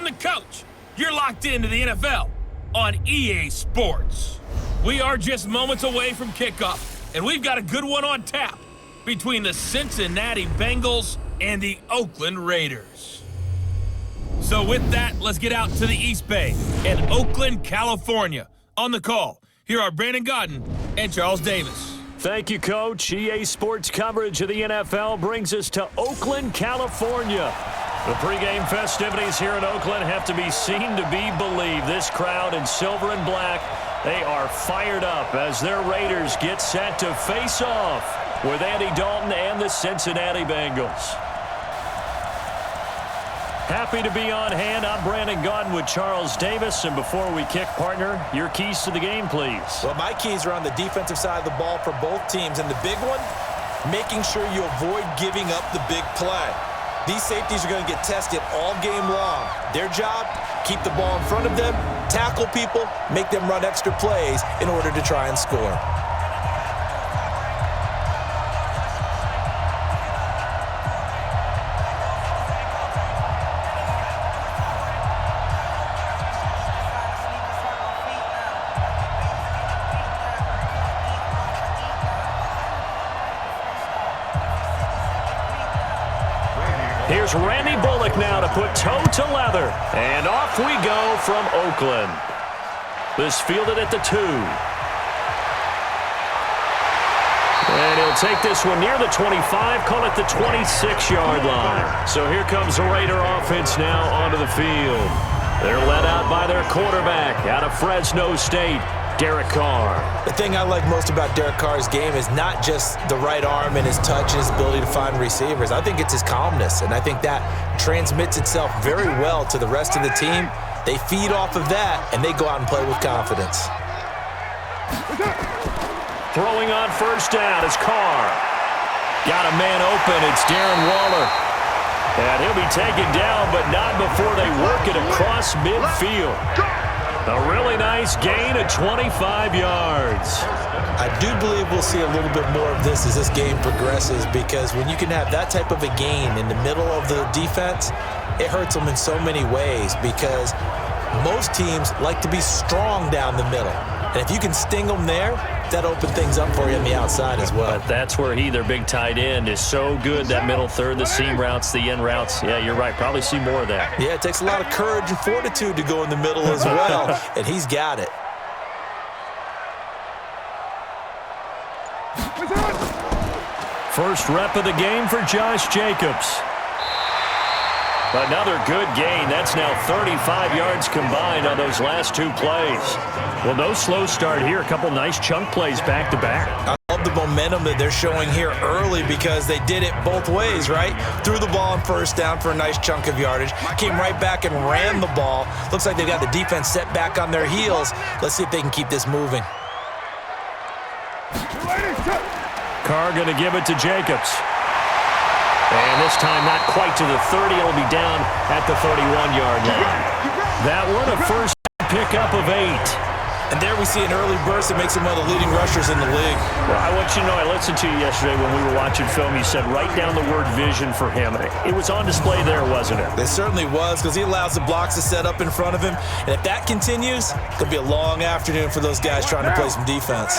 I'm the coach. You're locked into the NFL on EA Sports. We are just moments away from kickoff, and we've got a good one on tap between the Cincinnati Bengals and the Oakland Raiders. So with that, let's get out to the East Bay in Oakland, California. On the call, here are Brandon Godden and Charles Davis. Thank you, Coach. EA Sports coverage of the NFL brings us to Oakland, California. The pregame festivities here in Oakland have to be seen to be believed. This crowd in silver and black, they are fired up as their Raiders get set to face off with Andy Dalton and the Cincinnati Bengals. Happy to be on hand. I'm Brandon Godden with Charles Davis. And before we kick, partner, your keys to the game, please. Well, my keys are on the defensive side of the ball for both teams. And the big one, making sure you avoid giving up the big play. These safeties are going to get tested all game long. Their job, keep the ball in front of them, tackle people, make them run extra plays in order to try and score. Here's Randy Bullock now to put toe to leather. And off we go from Oakland. This fielded at the 2. And he'll take this one near the 25, call it the 26-yard line. So here comes the Raider offense now onto the field. They're led out by their quarterback out of Fresno State, Derek Carr. The thing I like most about Derek Carr's game is not just the right arm and his touch and his ability to find receivers. I think it's his calmness, and I think that transmits itself very well to the rest of the team. They feed off of that, and they go out and play with confidence. Throwing on first down is Carr. Got a man open. It's Darren Waller. And he'll be taken down, but not before they work it across midfield. A really nice gain of 25 yards. I do believe we'll see a little bit more of this as this game progresses, because when you can have that type of a gain in the middle of the defense, it hurts them in so many ways, because most teams like to be strong down the middle. And if you can sting them there, that opens things up for you on the outside as well. But that's where their big tight end, is so good, that middle third, the seam routes, the in routes. Yeah, you're right. Probably see more of that. Yeah, it takes a lot of courage and fortitude to go in the middle as well, and he's got it. First rep of the game for Josh Jacobs. Another good gain. That's now 35 yards combined on those last 2 plays. Well, no slow start here. A couple nice chunk plays back-to-back. I love the momentum that they're showing here early, because they did it both ways, right? Threw the ball on first down for a nice chunk of yardage. Came right back and ran the ball. Looks like they've got the defense set back on their heels. Let's see if they can keep this moving. Carr going to give it to Jacobs. And this time not quite to the 30. It'll be down at the 31-yard line. That one, a first pickup of 8. And there we see an early burst that makes him one of the leading rushers in the league. Well, I want you to know, I listened to you yesterday when we were watching film. You said write down the word vision for him. It was on display there, wasn't it? It certainly was, because he allows the blocks to set up in front of him. And if that continues, it's going to be a long afternoon for those guys trying to play some defense.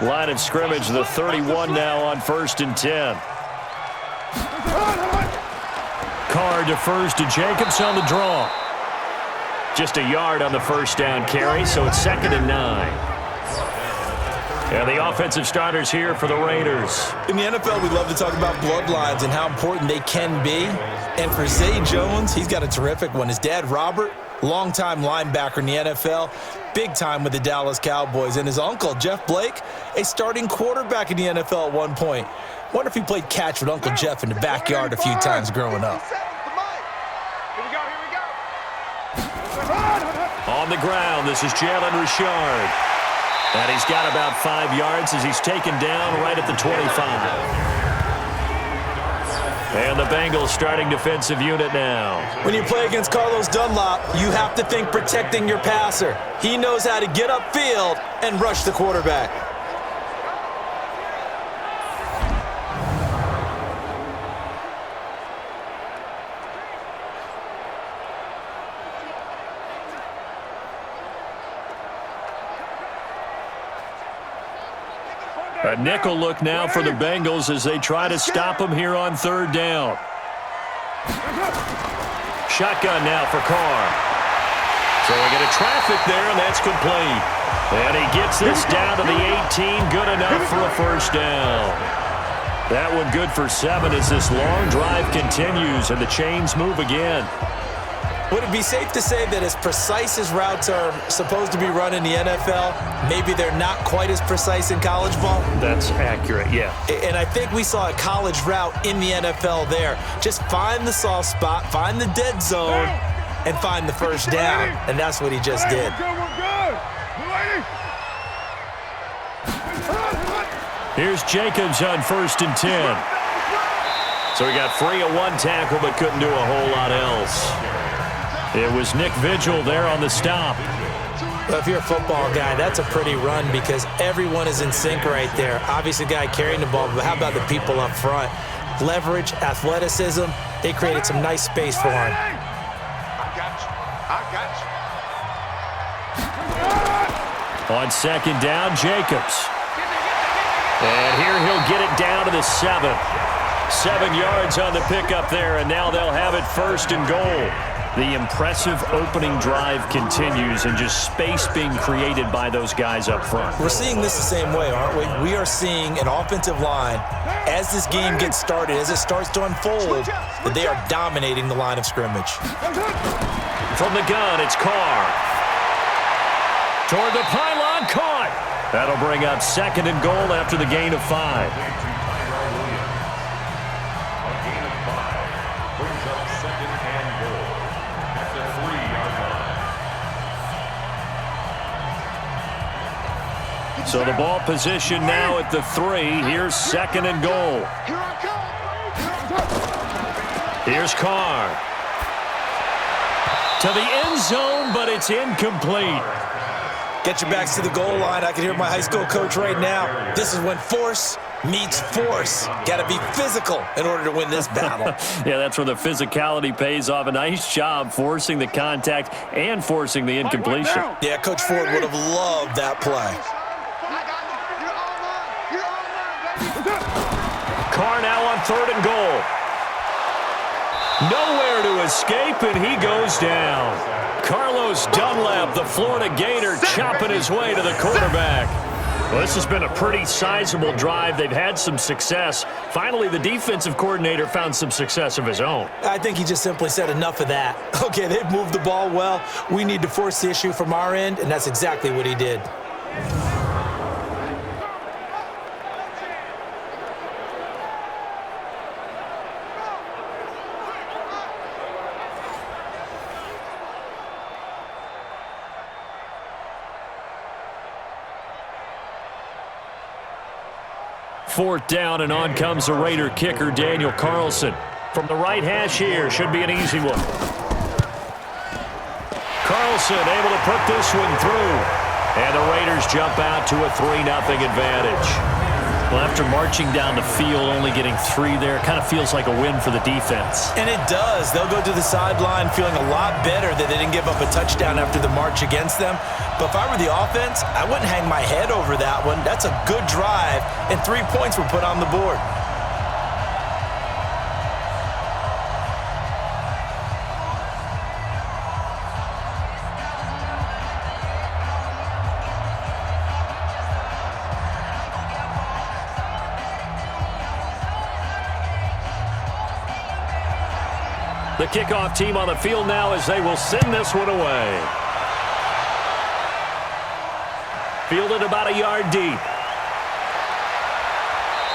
Line of scrimmage, the 31 now on 1st and 10. Carr defers to Jacobs on the draw. Just a yard on the first down carry, so it's 2nd and 9. And the offensive starters here for the Raiders. In the NFL, we love to talk about bloodlines and how important they can be. And for Zay Jones, he's got a terrific one. His dad, Robert, longtime linebacker in the NFL, big time with the Dallas Cowboys. And his uncle, Jeff Blake, a starting quarterback in the NFL at one point. Wonder if he played catch with Uncle Jeff in the backyard a few times growing up. On the ground, this is Jalen Richard. And he's got about 5 yards as he's taken down right at the 25. And the Bengals starting defensive unit now. When you play against Carlos Dunlop, you have to think protecting your passer. He knows how to get upfield and rush the quarterback. A nickel look now for the Bengals as they try to stop him here on third down. Shotgun now for Carr. So we get a traffic there, and that's complete. And he gets this down to the 18, good enough for a first down. That one good for 7 as this long drive continues and the chains move again. Would it be safe to say that as precise as routes are supposed to be run in the NFL, maybe they're not quite as precise in college ball? That's accurate, yeah. And I think we saw a college route in the NFL there. Just find the soft spot, find the dead zone, and find the first down. And that's what he just did. Here's Jacobs on 1st and 10. So he got free of one tackle but couldn't do a whole lot else. It was Nick Vigil there on the stop. Well, if you're a football guy, that's a pretty run because everyone is in sync right there. Obviously, the guy carrying the ball, but how about the people up front? Leverage, athleticism, they created some nice space for him. On 2nd down, Jacobs. And here he'll get it down to the 7. 7 yards on the pickup there, and now they'll have it 1st and goal. The impressive opening drive continues and just space being created by those guys up front. We're seeing this the same way, aren't we? We are seeing an offensive line, as this game gets started, as it starts to unfold, that they are dominating the line of scrimmage. From the gun, it's Carr. Toward the pylon, caught. That'll bring up 2nd and goal after the gain of 5. So the ball position now at the 3. Here's 2nd and goal. Here's Carr. To the end zone, but it's incomplete. Get your backs to the goal line. I can hear my high school coach right now. This is when force meets force. Got to be physical in order to win this battle. Yeah, that's where the physicality pays off. A nice job forcing the contact and forcing the incompletion. Yeah, Coach Ford would have loved that play. Carr now on 3rd and goal. Nowhere to escape, and he goes down. Carlos Dunlap, the Florida Gator, chopping his way to the quarterback. Well, this has been a pretty sizable drive. They've had some success. Finally, the defensive coordinator found some success of his own. I think he just simply said enough of that. Okay, they've moved the ball well. We need to force the issue from our end, and that's exactly what he did. Fourth down, and on comes the Raider kicker, Daniel Carlson. From the right hash here, should be an easy one. Carlson able to put this one through. And the Raiders jump out to a 3-0 advantage. Well, after marching down the field, only getting 3 there, kind of feels like a win for the defense. And it does. They'll go to the sideline feeling a lot better that they didn't give up a touchdown after the march against them. But if I were the offense, I wouldn't hang my head over that one. That's a good drive, and 3 points were put on the board. The kickoff team on the field now as they will send this one away. Fielded about a yard deep.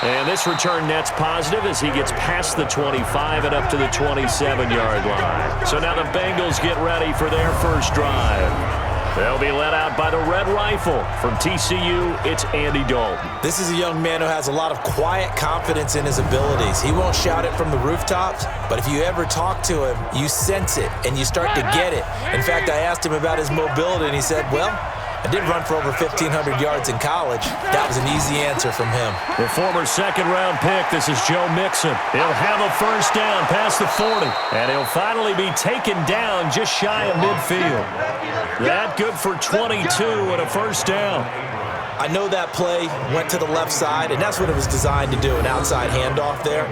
And this return net's positive as he gets past the 25 and up to the 27-yard line. So now the Bengals get ready for their first drive. They'll be led out by the Red Rifle. From TCU, it's Andy Dalton. This is a young man who has a lot of quiet confidence in his abilities. He won't shout it from the rooftops, but if you ever talk to him, you sense it, and you start to get it. In fact, I asked him about his mobility, and he said, well, I did run for over 1,500 yards in college. That was an easy answer from him. The former second-round pick, this is Joe Mixon. He'll have a first down past the 40, and he'll finally be taken down just shy of midfield. That good for 22 and a first down. I know that play went to the left side, and that's what it was designed to do, an outside handoff there.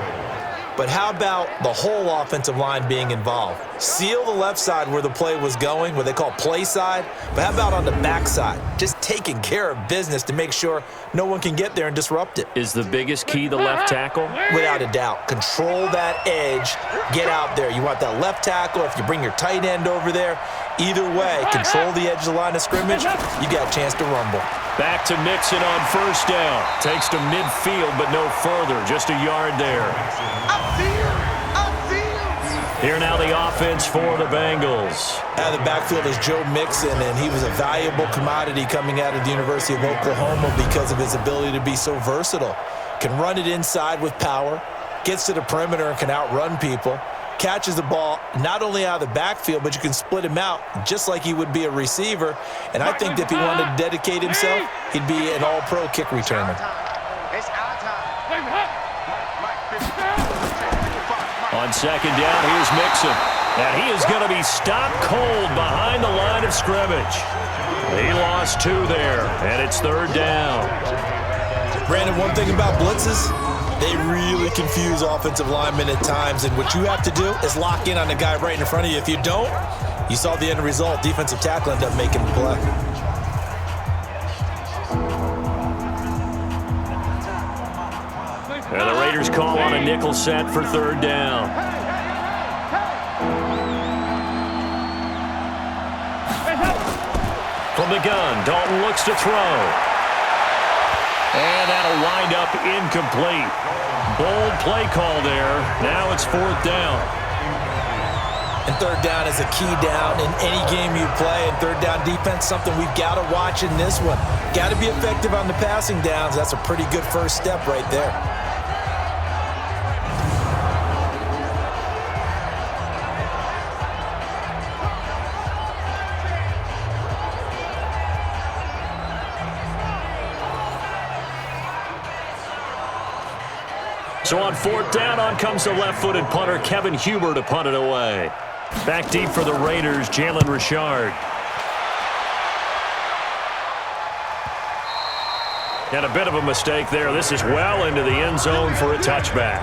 But how about the whole offensive line being involved? Seal the left side where the play was going, what they call play side. But how about on the back side? Just taking care of business to make sure no one can get there and disrupt it. Is the biggest key the left tackle? Without a doubt. Control that edge. Get out there. You want that left tackle. If you bring your tight end over there, either way, control the edge of the line of scrimmage, you got a chance to rumble. Back to Mixon on first down. Takes to midfield, but no further. Just a yard there. Here now the offense for the Bengals. Out of the backfield is Joe Mixon, and he was a valuable commodity coming out of the University of Oklahoma because of his ability to be so versatile. Can run it inside with power, gets to the perimeter and can outrun people, catches the ball not only out of the backfield, but you can split him out just like he would be a receiver. And I think that if he wanted to dedicate himself, he'd be an all-pro kick returner. On second down, here's Mixon. And he is going to be stopped cold behind the line of scrimmage. He lost 2 there, and it's third down. Brandon, one thing about blitzes, they really confuse offensive linemen at times, and what you have to do is lock in on the guy right in front of you. If you don't, you saw the end result. Defensive tackle ended up making the play. And the Raiders call on a nickel set for third down. From the gun, Dalton looks to throw. And that'll wind up incomplete. Bold play call there. Now it's fourth down. And third down is a key down in any game you play. And third down defense, something we've got to watch in this one. Got to be effective on the passing downs. That's a pretty good first step right there. So on fourth down, on comes the left-footed punter, Kevin Huber, to punt it away. Back deep for the Raiders, Jalen Richard. And a bit of a mistake there. This is well into the end zone for a touchback.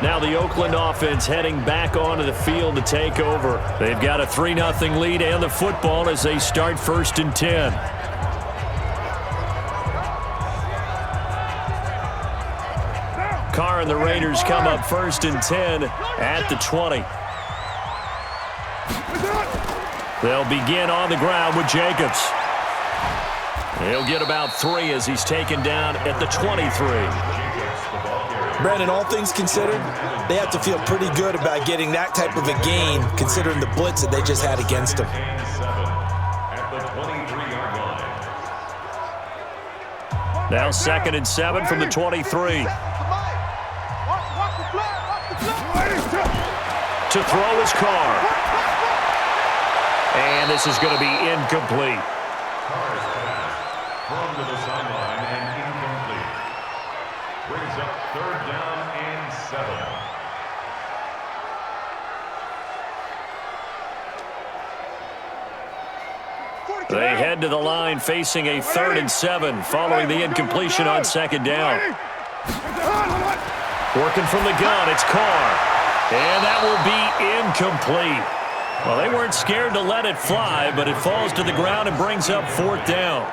Now the Oakland offense heading back onto the field to take over. They've got a 3-0 lead and the football as they start first and 10. Carr and the Raiders come up first and 10 at the 20. They'll begin on the ground with Jacobs. He'll get about 3 as he's taken down at the 23. Brandon, all things considered, they have to feel pretty good about getting that type of a gain considering the blitz that they just had against them. Now second and 7 from the 23. To throw his Carr. And this is going to be incomplete. Thrown to the sideline and incomplete. Brings up third down and 7. They head to the line facing a 3rd and 7 following the incompletion on second down. Working from the gun, it's Carr. And that will be incomplete. Well, they weren't scared to let it fly, but it falls to the ground and brings up fourth down.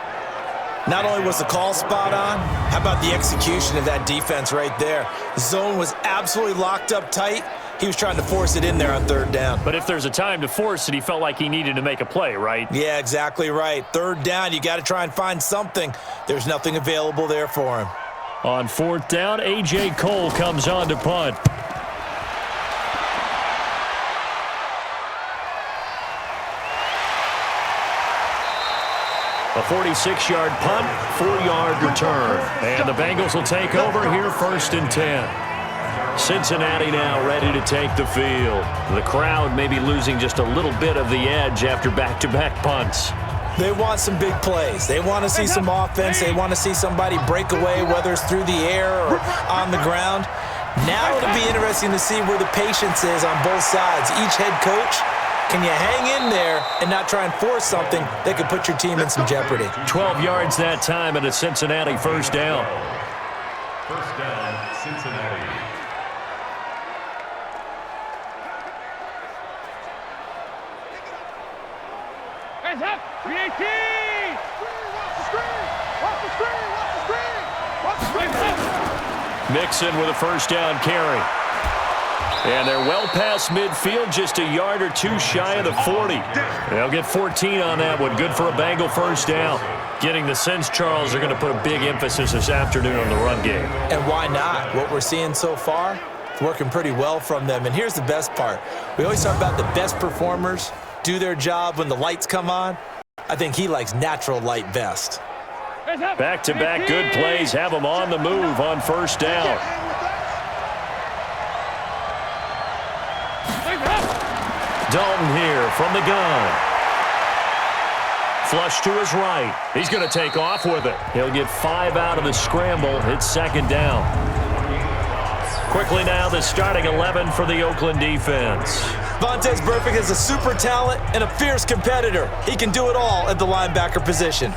Not only was the call spot on, how about the execution of that defense right there? The zone was absolutely locked up tight. He was trying to force it in there on third down. But if there's a time to force it, he felt like he needed to make a play, right? Yeah, exactly right. Third down, you got to try and find something. There's nothing available there for him. On fourth down, A.J. Cole comes on to punt. A 46-yard punt, 4-yard return. And the Bengals will take over here first and 10. Cincinnati now ready to take the field. The crowd may be losing just a little bit of the edge after back-to-back punts. They want some big plays. They want to see some offense. They want to see somebody break away, whether it's through the air or on the ground. Now it'll be interesting to see where the patience is on both sides. Each head coach Can you hang in there and not try and force something that could put your team in some jeopardy? 12 yards that time, and a Cincinnati first down. First down, Cincinnati. Hands up! 318! Watch the screen! Watch the screen! Watch the screen! Watch the screen! Mixon with a first down carry. And they're well past midfield, just a yard or two shy of the 40. They'll get 14 on that one. Good for a Bengal first down. Getting the sense, Charles, are going to put a big emphasis this afternoon on the run game. And why not? What we're seeing so far, it's working pretty well from them. And here's the best part. We always talk about the best performers do their job when the lights come on. I think he likes natural light best. Back-to-back good plays have them on the move on first down. Dalton here from the gun. Flush to his right. He's going to take off with it. He'll get 5 out of the scramble. It's second down. Quickly now, the starting 11 for the Oakland defense. Vontaze Burfict is a super talent and a fierce competitor. He can do it all at the linebacker position.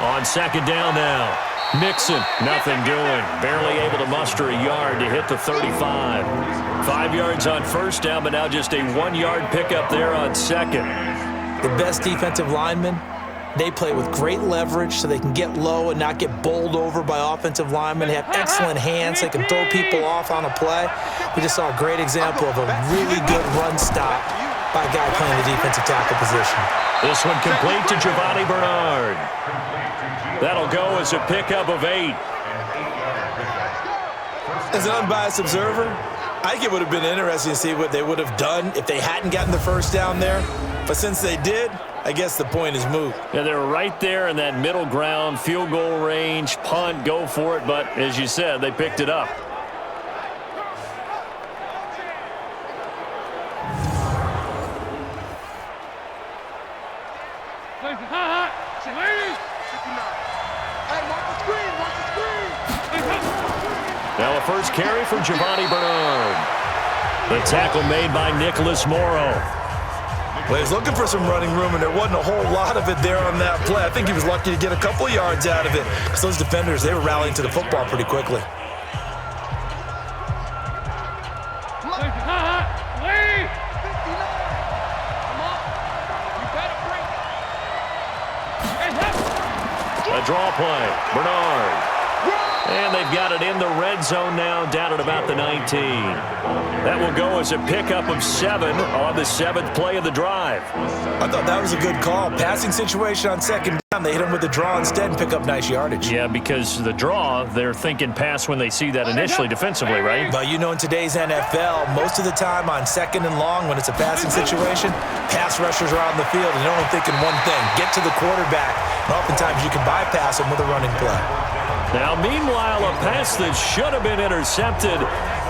On second down now. Mixon, nothing doing. Barely able to muster a yard to hit the 35. 5 yards on first down, but now just a 1-yard pickup there on second. The best defensive linemen, they play with great leverage so they can get low and not get bowled over by offensive linemen. They have excellent hands. They can throw people off on a play. We just saw a great example of a really good run stop by a guy playing the defensive tackle position. This one complete to Giovanni Bernard. That'll go as a pickup of 8. As an unbiased observer, I think it would have been interesting to see what they would have done if they hadn't gotten the first down there. But since they did, I guess the point is moot. Yeah, they were right there in that middle ground, field goal range, punt, go for it. But as you said, they picked it up. Now a first carry from Giovanni Bernard. The tackle made by Nicholas Morrow. Well, he was looking for some running room, and there wasn't a whole lot of it there on that play. I think he was lucky to get a couple of yards out of it. Because those defenders, they were rallying to the football pretty quickly. A draw play. Bernard. And they've got it in the red zone now, down at about the 19. That will go as a pickup of 7 on the 7th play of the drive. I thought that was a good call. Passing situation on second down. They hit him with the draw instead and pick up nice yardage. Yeah, because the draw, they're thinking pass when they see that initially defensively, right? But you know, in today's NFL, most of the time on second and long, when it's a passing situation, pass rushers are out in the field and they're only thinking one thing, get to the quarterback. And oftentimes you can bypass him with a running play. Now, meanwhile, a pass that should have been intercepted,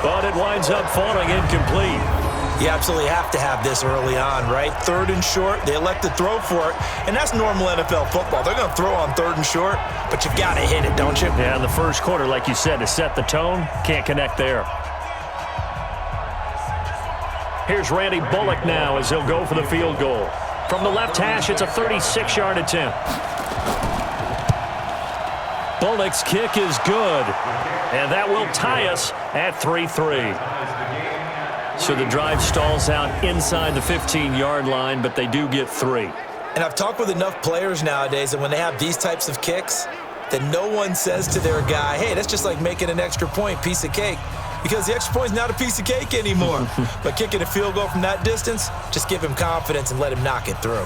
but it winds up falling incomplete. You absolutely have to have this early on, right? 3rd and short, they elect to throw for it, and that's normal NFL football. They're going to throw on 3rd and short, but you've got to hit it, don't you? Yeah, in the first quarter, like you said, to set the tone, can't connect there. Here's Randy Bullock now as he'll go for the field goal. From the left hash, it's a 36-yard attempt. Bullock's kick is good, and that will tie us at 3-3. So the drive stalls out inside the 15-yard line, but they do get 3. And I've talked with enough players nowadays that when they have these types of kicks, that no one says to their guy, hey, that's just like making an extra point, piece of cake. Because the extra point is not a piece of cake anymore. But kicking a field goal from that distance, just give him confidence and let him knock it through.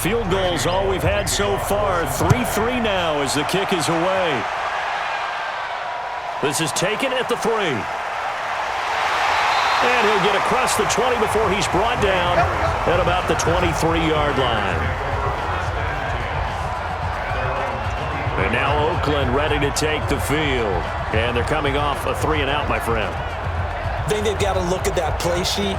Field goal's all we've had so far. 3-3 now as the kick is away. This is taken at the 3. And he'll get across the 20 before he's brought down at about the 23-yard line. And now Oakland ready to take the field. And they're coming off a 3-and-out, my friend. I think they've got to look at that play sheet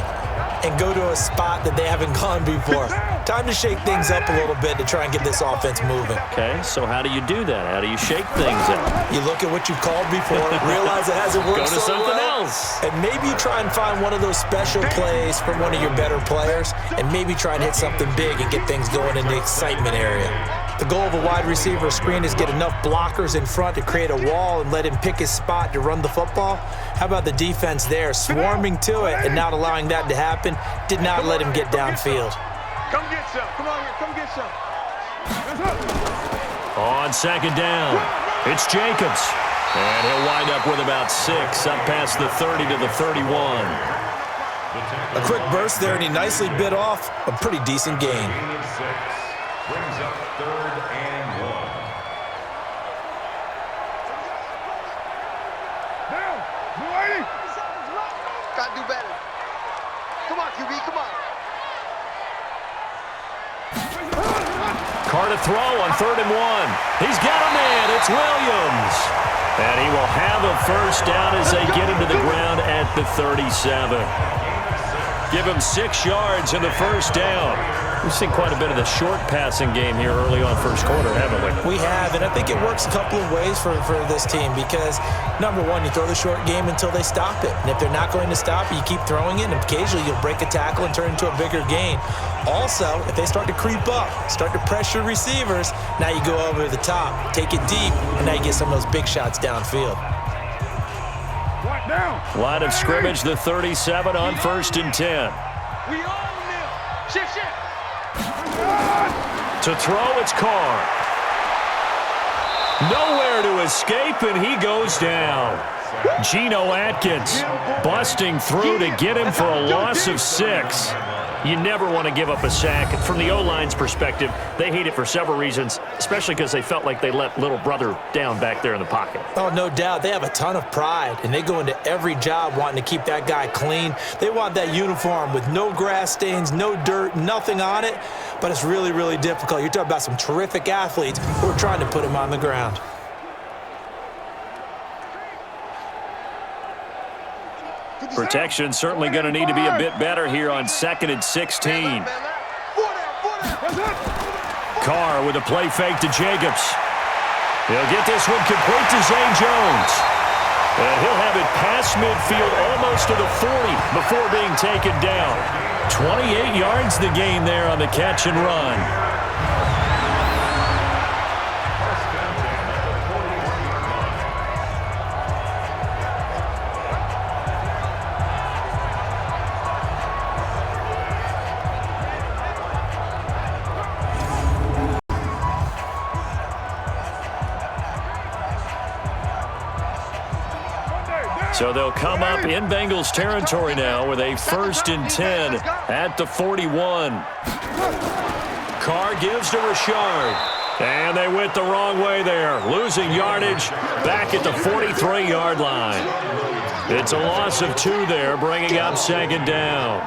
and go to a spot that they haven't gone before. Time to shake things up a little bit to try and get this offense moving. Okay, so how do you do that? How do you shake things up? You look at what you called before, realize it hasn't worked Go to so something well, else. and maybe you try and find one of those special plays from one of your better players, and maybe try and hit something big and get things going in the excitement area. The goal of a wide receiver screen is get enough blockers in front to create a wall and let him pick his spot to run the football. How about the defense there, swarming to it and not allowing that to happen? Did not let him get downfield. Come get some. Come on here. Come get some. On second down, it's Jacobs. And he'll wind up with about 6, up past the 30 to the 31. A quick burst there, and he nicely bit off a pretty decent gain. Brings up 3rd and 1. Down. Blue 80. Gotta do better. Come on, QB, come on. Carr to throw on 3rd and 1. He's got a man. It's Williams. And he will have a first down as they get him to the ground at the 37. Give him 6 yards in the first down. We've seen quite a bit of the short passing game here early on first quarter, haven't we? We have, and I think it works a couple of ways for this team because, number one, you throw the short game until they stop it. And if they're not going to stop it, you keep throwing it, and occasionally you'll break a tackle and turn it into a bigger gain. Also, if they start to creep up, start to pressure receivers, now you go over the top, take it deep, and now you get some of those big shots downfield. Line of scrimmage, the 37 on 1st and 10. We all nil. Shift, shift. To throw, it's Carr. Nowhere to escape, and he goes down. Geno Atkins busting through to get him for a loss of 6. You never want to give up a sack. From the O-line's perspective, they hate it for several reasons, especially because they felt like they let little brother down back there in the pocket. Oh, no doubt. They have a ton of pride, and they go into every job wanting to keep that guy clean. They want that uniform with no grass stains, no dirt, nothing on it, but it's really, really difficult. You're talking about some terrific athletes who are trying to put him on the ground. Protection certainly going to need to be a bit better here on 2nd and 16. Carr with a play fake to Jacobs. He'll get this one complete to Zay Jones. And he'll have it past midfield almost to the 40 before being taken down. 28 yards the gain there on the catch and run. So they'll come up in Bengals territory now with a 1st and 10 at the 41. Carr gives to Richard. And they went the wrong way there, losing yardage back at the 43-yard line. It's a loss of 2 there, bringing up 2nd down.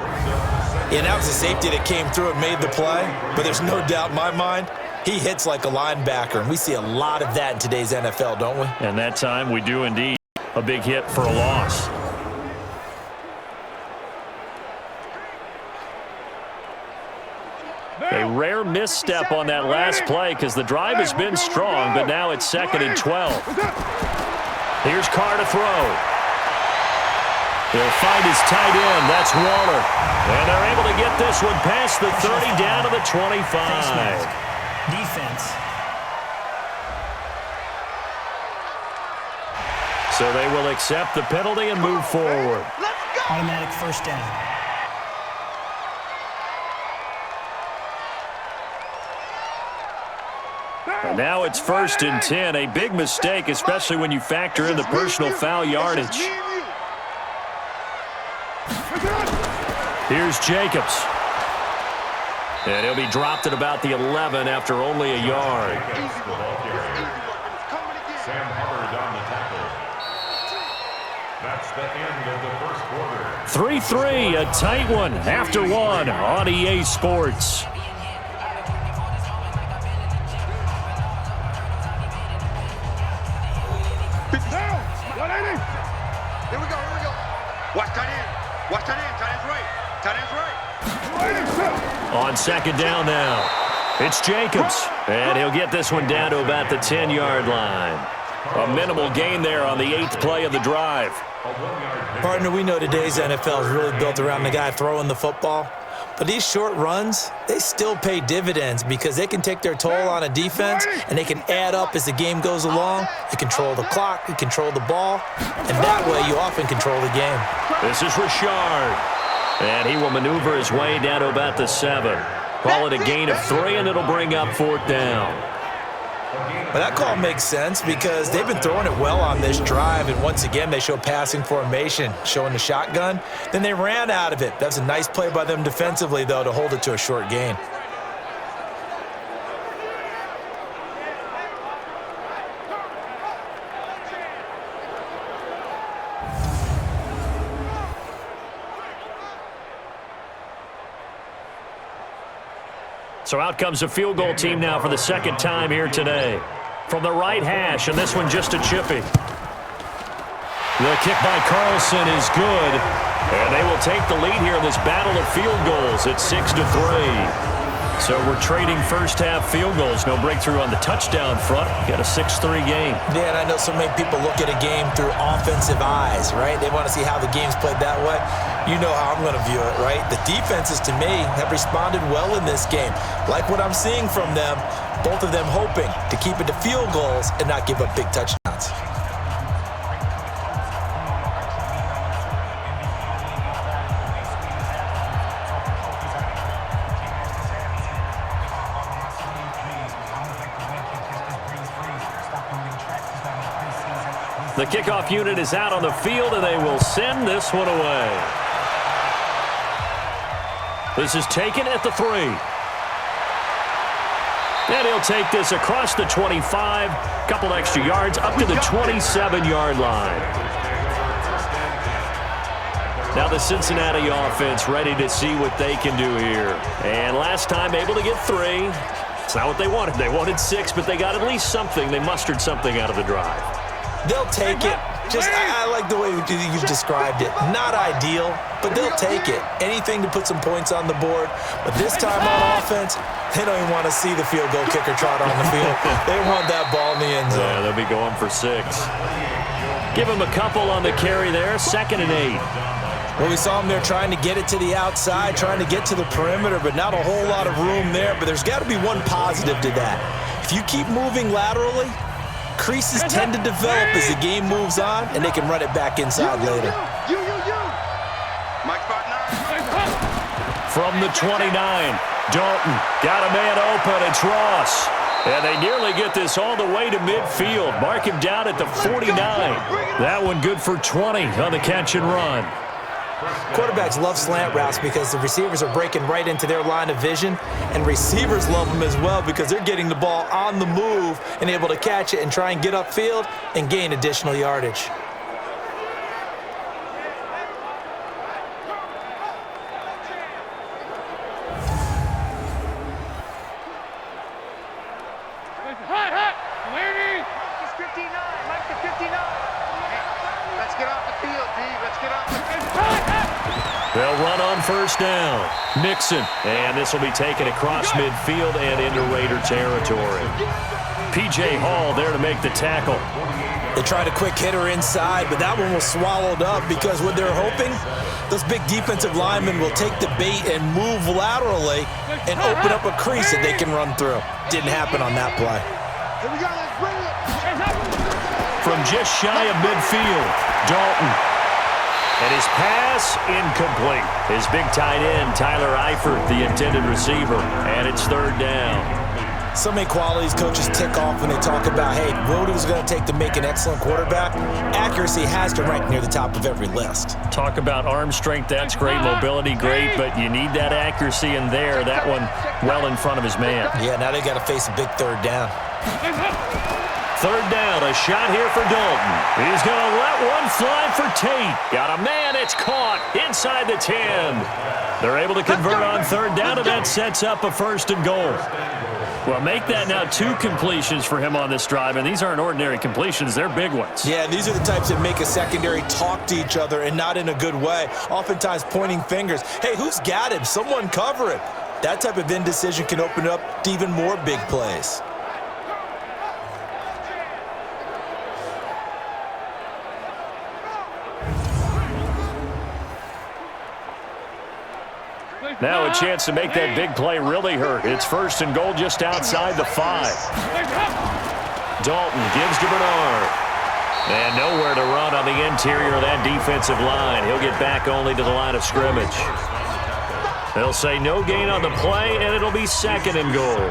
Yeah, that was a safety that came through and made the play, but there's no doubt in my mind, he hits like a linebacker, and we see a lot of that in today's NFL, don't we? And that time we do indeed. A big hit for a loss. A rare misstep on that last play because the drive has been strong, but now it's 2nd and 12. Here's Carr to throw. He'll find his tight end. That's Waller. And they're able to get this one past the 30 down to the 25. Defense. So they will accept the penalty and move forward. Automatic first down. And now it's 1st and 10. A big mistake, especially when you factor in the personal foul yardage. Here's Jacobs. And he'll be dropped at about the 11 after only a yard. Sam Hubbard on the tackle. That's the end of the first quarter. 3-3, a tight one after one on EA Sports. Here we go. Watch tight end. Watch tight end. Tight end's right. Tight end's right. On second down now, it's Jacobs. And he'll get this one down to about the 10-yard line. A minimal gain there on the 8th play of the drive. Partner, we know today's NFL is really built around the guy throwing the football. But these short runs, they still pay dividends because they can take their toll on a defense and they can add up as the game goes along. You control the clock, you control the ball, and that way you often control the game. This is Richard. And he will maneuver his way down to about the 7. Call it a gain of 3, and it'll bring up 4th down. But that call makes sense because they've been throwing it well on this drive, and once again they show passing formation, showing the shotgun. Then they ran out of it. That's a nice play by them defensively, though, to hold it to a short gain. So out comes a field goal team now for the second time here today. From the right hash, and this one just a chippy. The kick by Carlson is good, and they will take the lead here in this battle of field goals at 6-3. So we're trading first-half field goals. No breakthrough on the touchdown front. Got a 6-3 game. Yeah, and I know so many people look at a game through offensive eyes, right? They want to see how the game's played that way. You know how I'm going to view it, right? The defenses, to me, have responded well in this game. Like what I'm seeing from them, both of them hoping to keep it to field goals and not give up big touchdowns. The kickoff unit is out on the field, and they will send this one away. This is taken at the 3. And he'll take this across the 25, couple extra yards, up to the 27-yard line. Now the Cincinnati offense ready to see what they can do here. And last time able to get 3. It's not what they wanted. They wanted 6, but they got at least something. They mustered something out of the drive. They'll take it. I like the way you've described it. Not ideal, but they'll take it. Anything to put some points on the board. But this time on offense, they don't even want to see the field goal kicker trot on the field. They want that ball in the end zone. Yeah, they'll be going for 6. Give them a couple on the carry there. 2nd and 8. Well, we saw them there trying to get it to the outside, trying to get to the perimeter, but not a whole lot of room there. But there's got to be one positive to that. If you keep moving laterally, creases tend to develop as the game moves on, and they can run it back inside later. Mike spot 9. From the 29, Dalton got a man open. It's Ross. And they nearly get this all the way to midfield. Mark him down at the 49. That one good for 20 on the catch and run. Quarterbacks love slant routes because the receivers are breaking right into their line of vision, and receivers love them as well because they're getting the ball on the move and able to catch it and try and get upfield and gain additional yardage. He's 59. Mike the 59. Let's get off the field, D. Let's get off the field. They'll run on first down. Mixon. And this will be taken across midfield and into Raider territory. P.J. Hall there to make the tackle. They tried a quick hitter inside, but that one was swallowed up because what they're hoping, those big defensive linemen will take the bait and move laterally and open up a crease that they can run through. Didn't happen on that play. Here we go. Let's bring it. From just shy of midfield, Dalton. And his pass incomplete. His big tight end, Tyler Eifert, the intended receiver. And it's 3rd down. So many qualities coaches tick off when they talk about, hey, what is it going to take to make an excellent quarterback? Accuracy has to rank near the top of every list. Talk about arm strength, that's great. Mobility, great, but you need that accuracy in there. That one well in front of his man. Yeah, now they got to face a big third down. Third down, a shot here for Dalton. He's going to let one fly for Tate. Got a man, it's caught inside the 10. They're able to convert on third down, and that sets up a 1st and goal. Well, make that now 2 completions for him on this drive, and these aren't ordinary completions. They're big ones. Yeah, these are the types that make a secondary talk to each other and not in a good way, oftentimes pointing fingers. Hey, who's got him? Someone cover him. That type of indecision can open up to even more big plays. Now a chance to make that big play really hurt. It's 1st and goal just outside the 5. Dalton gives to Bernard. And nowhere to run on the interior of that defensive line. He'll get back only to the line of scrimmage. They'll say no gain on the play, and it'll be 2nd and goal.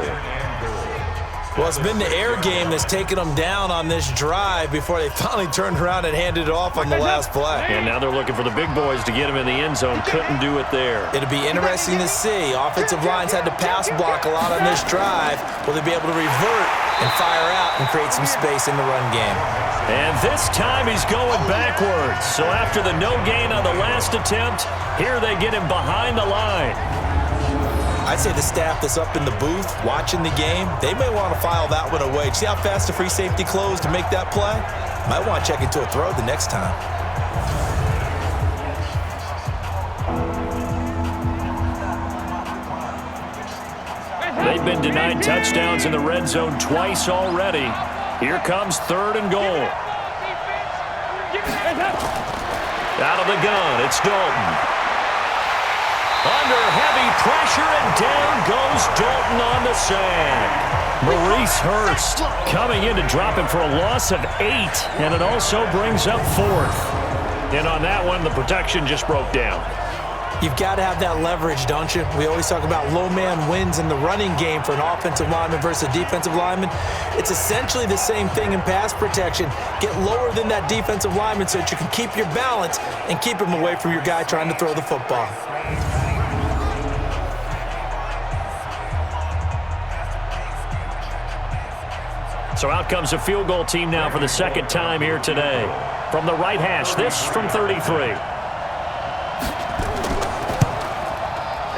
Well, it's been the air game that's taken them down on this drive before they finally turned around and handed it off on the last play. And now they're looking for the big boys to get him in the end zone. Couldn't do it there. It'll be interesting to see. Offensive lines had to pass block a lot on this drive. Will they be able to revert and fire out and create some space in the run game? And this time he's going backwards. So after the no gain on the last attempt, here they get him behind the line. I'd say the staff that's up in the booth watching the game, they may want to file that one away. See how fast the free safety closed to make that play? Might want to check into a throw the next time. They've been denied touchdowns in the red zone twice already. Here comes 3rd and goal. Out of the gun, it's Dalton. Under heavy pressure, and down goes Dalton on the sack. Maurice Hurst coming in to drop him for a loss of 8, and it also brings up 4th. And on that one, the protection just broke down. You've got to have that leverage, don't you? We always talk about low man wins in the running game for an offensive lineman versus a defensive lineman. It's essentially the same thing in pass protection. Get lower than that defensive lineman so that you can keep your balance and keep him away from your guy trying to throw the football. So out comes a field goal team now for the 2nd time here today. From the right hash, this from 33.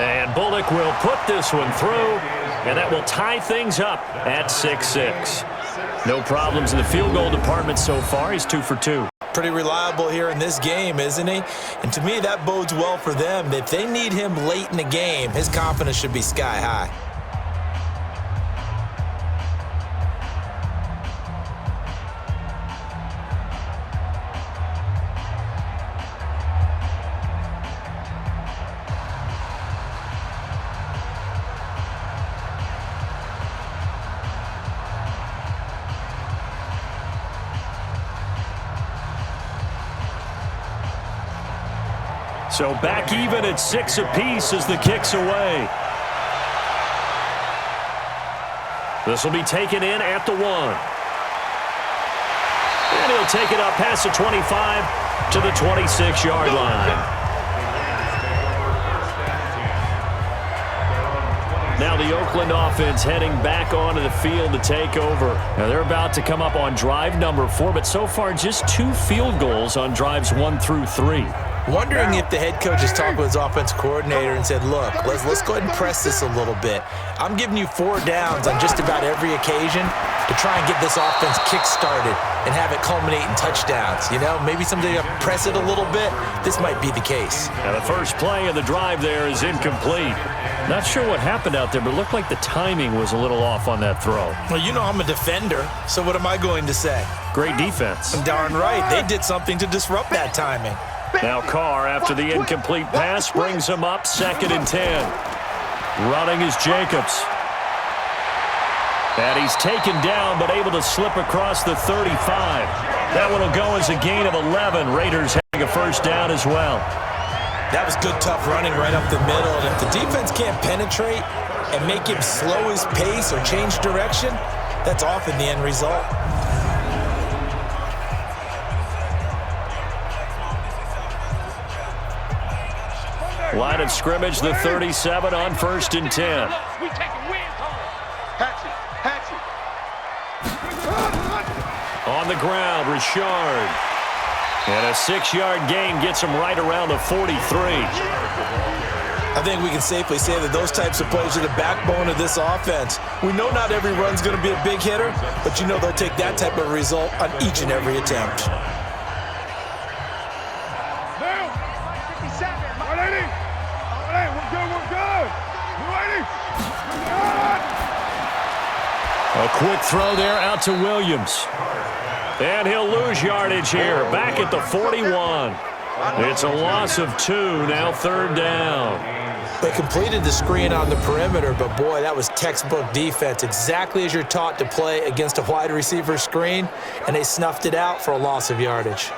And Bullock will put this one through, and that will tie things up at 6-6. No problems in the field goal department so far. He's 2 for 2. Pretty reliable here in this game, isn't he? And to me, that bodes well for them. If they need him late in the game, his confidence should be sky high. So back even at 6 apiece as the kick's away. This will be taken in at the 1. And he'll take it up past the 25 to the 26-yard line. Now the Oakland offense heading back onto the field to take over. Now they're about to come up on drive number 4, but so far just 2 field goals on drives 1 through 3. Wondering if the head coach has talked with his offense coordinator and said, look, let's go ahead and press this a little bit. I'm giving you 4 downs on just about every occasion to try and get this offense kick-started and have it culminate in touchdowns. You know, maybe somebody to press it a little bit. This might be the case. Now the first play of the drive there is incomplete. Not sure what happened out there, but it looked like the timing was a little off on that throw. Well, you know I'm a defender, so what am I going to say? Great defense. Darn right. They did something to disrupt that timing. Now Carr, after the incomplete pass, brings him up 2nd and 10. Running is Jacobs. And he's taken down, but able to slip across the 35. That one will go as a gain of 11. Raiders having a first down as well. That was good, tough running right up the middle. And if the defense can't penetrate, and make him slow his pace or change direction, that's often the end result. Line of scrimmage, the 37 on 1st and 10. We taking wins home. Hatchet. On the ground, Richard. And a 6-yard gain gets him right around the 43. I think we can safely say that those types of plays are the backbone of this offense. We know not every run's going to be a big hitter, but you know they'll take that type of result on each and every attempt. A quick throw there out to Williams. And he'll lose yardage here, back at the 41. It's a loss of 2, now 3rd down. They completed the screen on the perimeter, but boy, that was textbook defense, exactly as you're taught to play against a wide receiver screen, and they snuffed it out for a loss of yardage.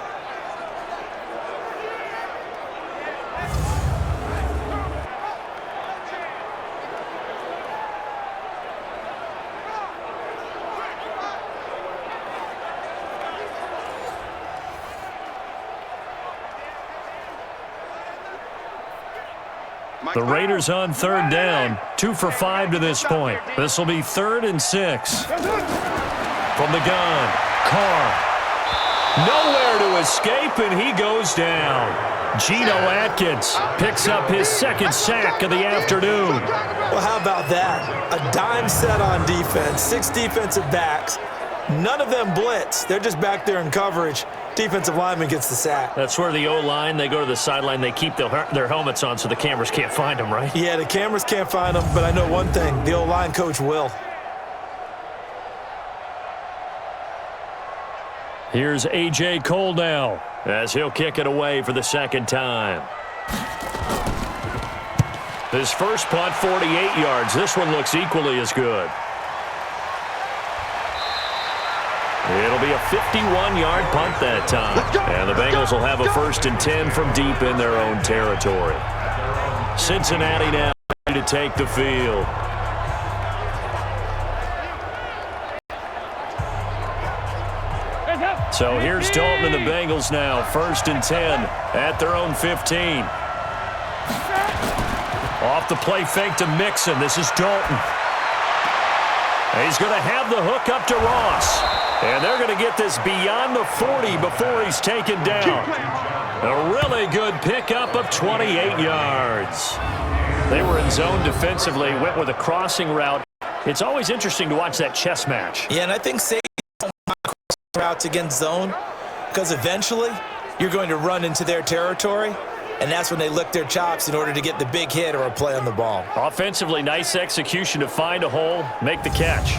The Raiders on 3rd down, 2 for 5 to this point. This will be 3rd and 6. From the gun, Carr. Nowhere to escape, and he goes down. Geno Atkins picks up his 2nd sack of the afternoon. Well, how about that? A dime set on defense, 6 defensive backs. None of them blitz. They're just back there in coverage. Defensive lineman gets the sack. That's where the O-line, they go to the sideline, they keep their helmets on so the cameras can't find them, right? Yeah, the cameras can't find them, but I know one thing. The O-line coach will. Here's A.J. Cole now as he'll kick it away for the 2nd time. His first punt, 48 yards. This one looks equally as good. It'll be a 51-yard punt that time. And the Bengals will have a 1st and 10 from deep in their own territory. Cincinnati now ready to take the field. So here's Dalton and the Bengals now, 1st and 10 at their own 15. Off the play fake to Mixon. This is Dalton. He's going to have the hook up to Ross. And they're going to get this beyond the 40 before he's taken down. A really good pickup of 28 yards. They were in zone defensively, went with a crossing route. It's always interesting to watch that chess match. Yeah, and I think safety don't mind crossing routes against zone because eventually you're going to run into their territory, and that's when they lick their chops in order to get the big hit or a play on the ball. Offensively, nice execution to find a hole, make the catch.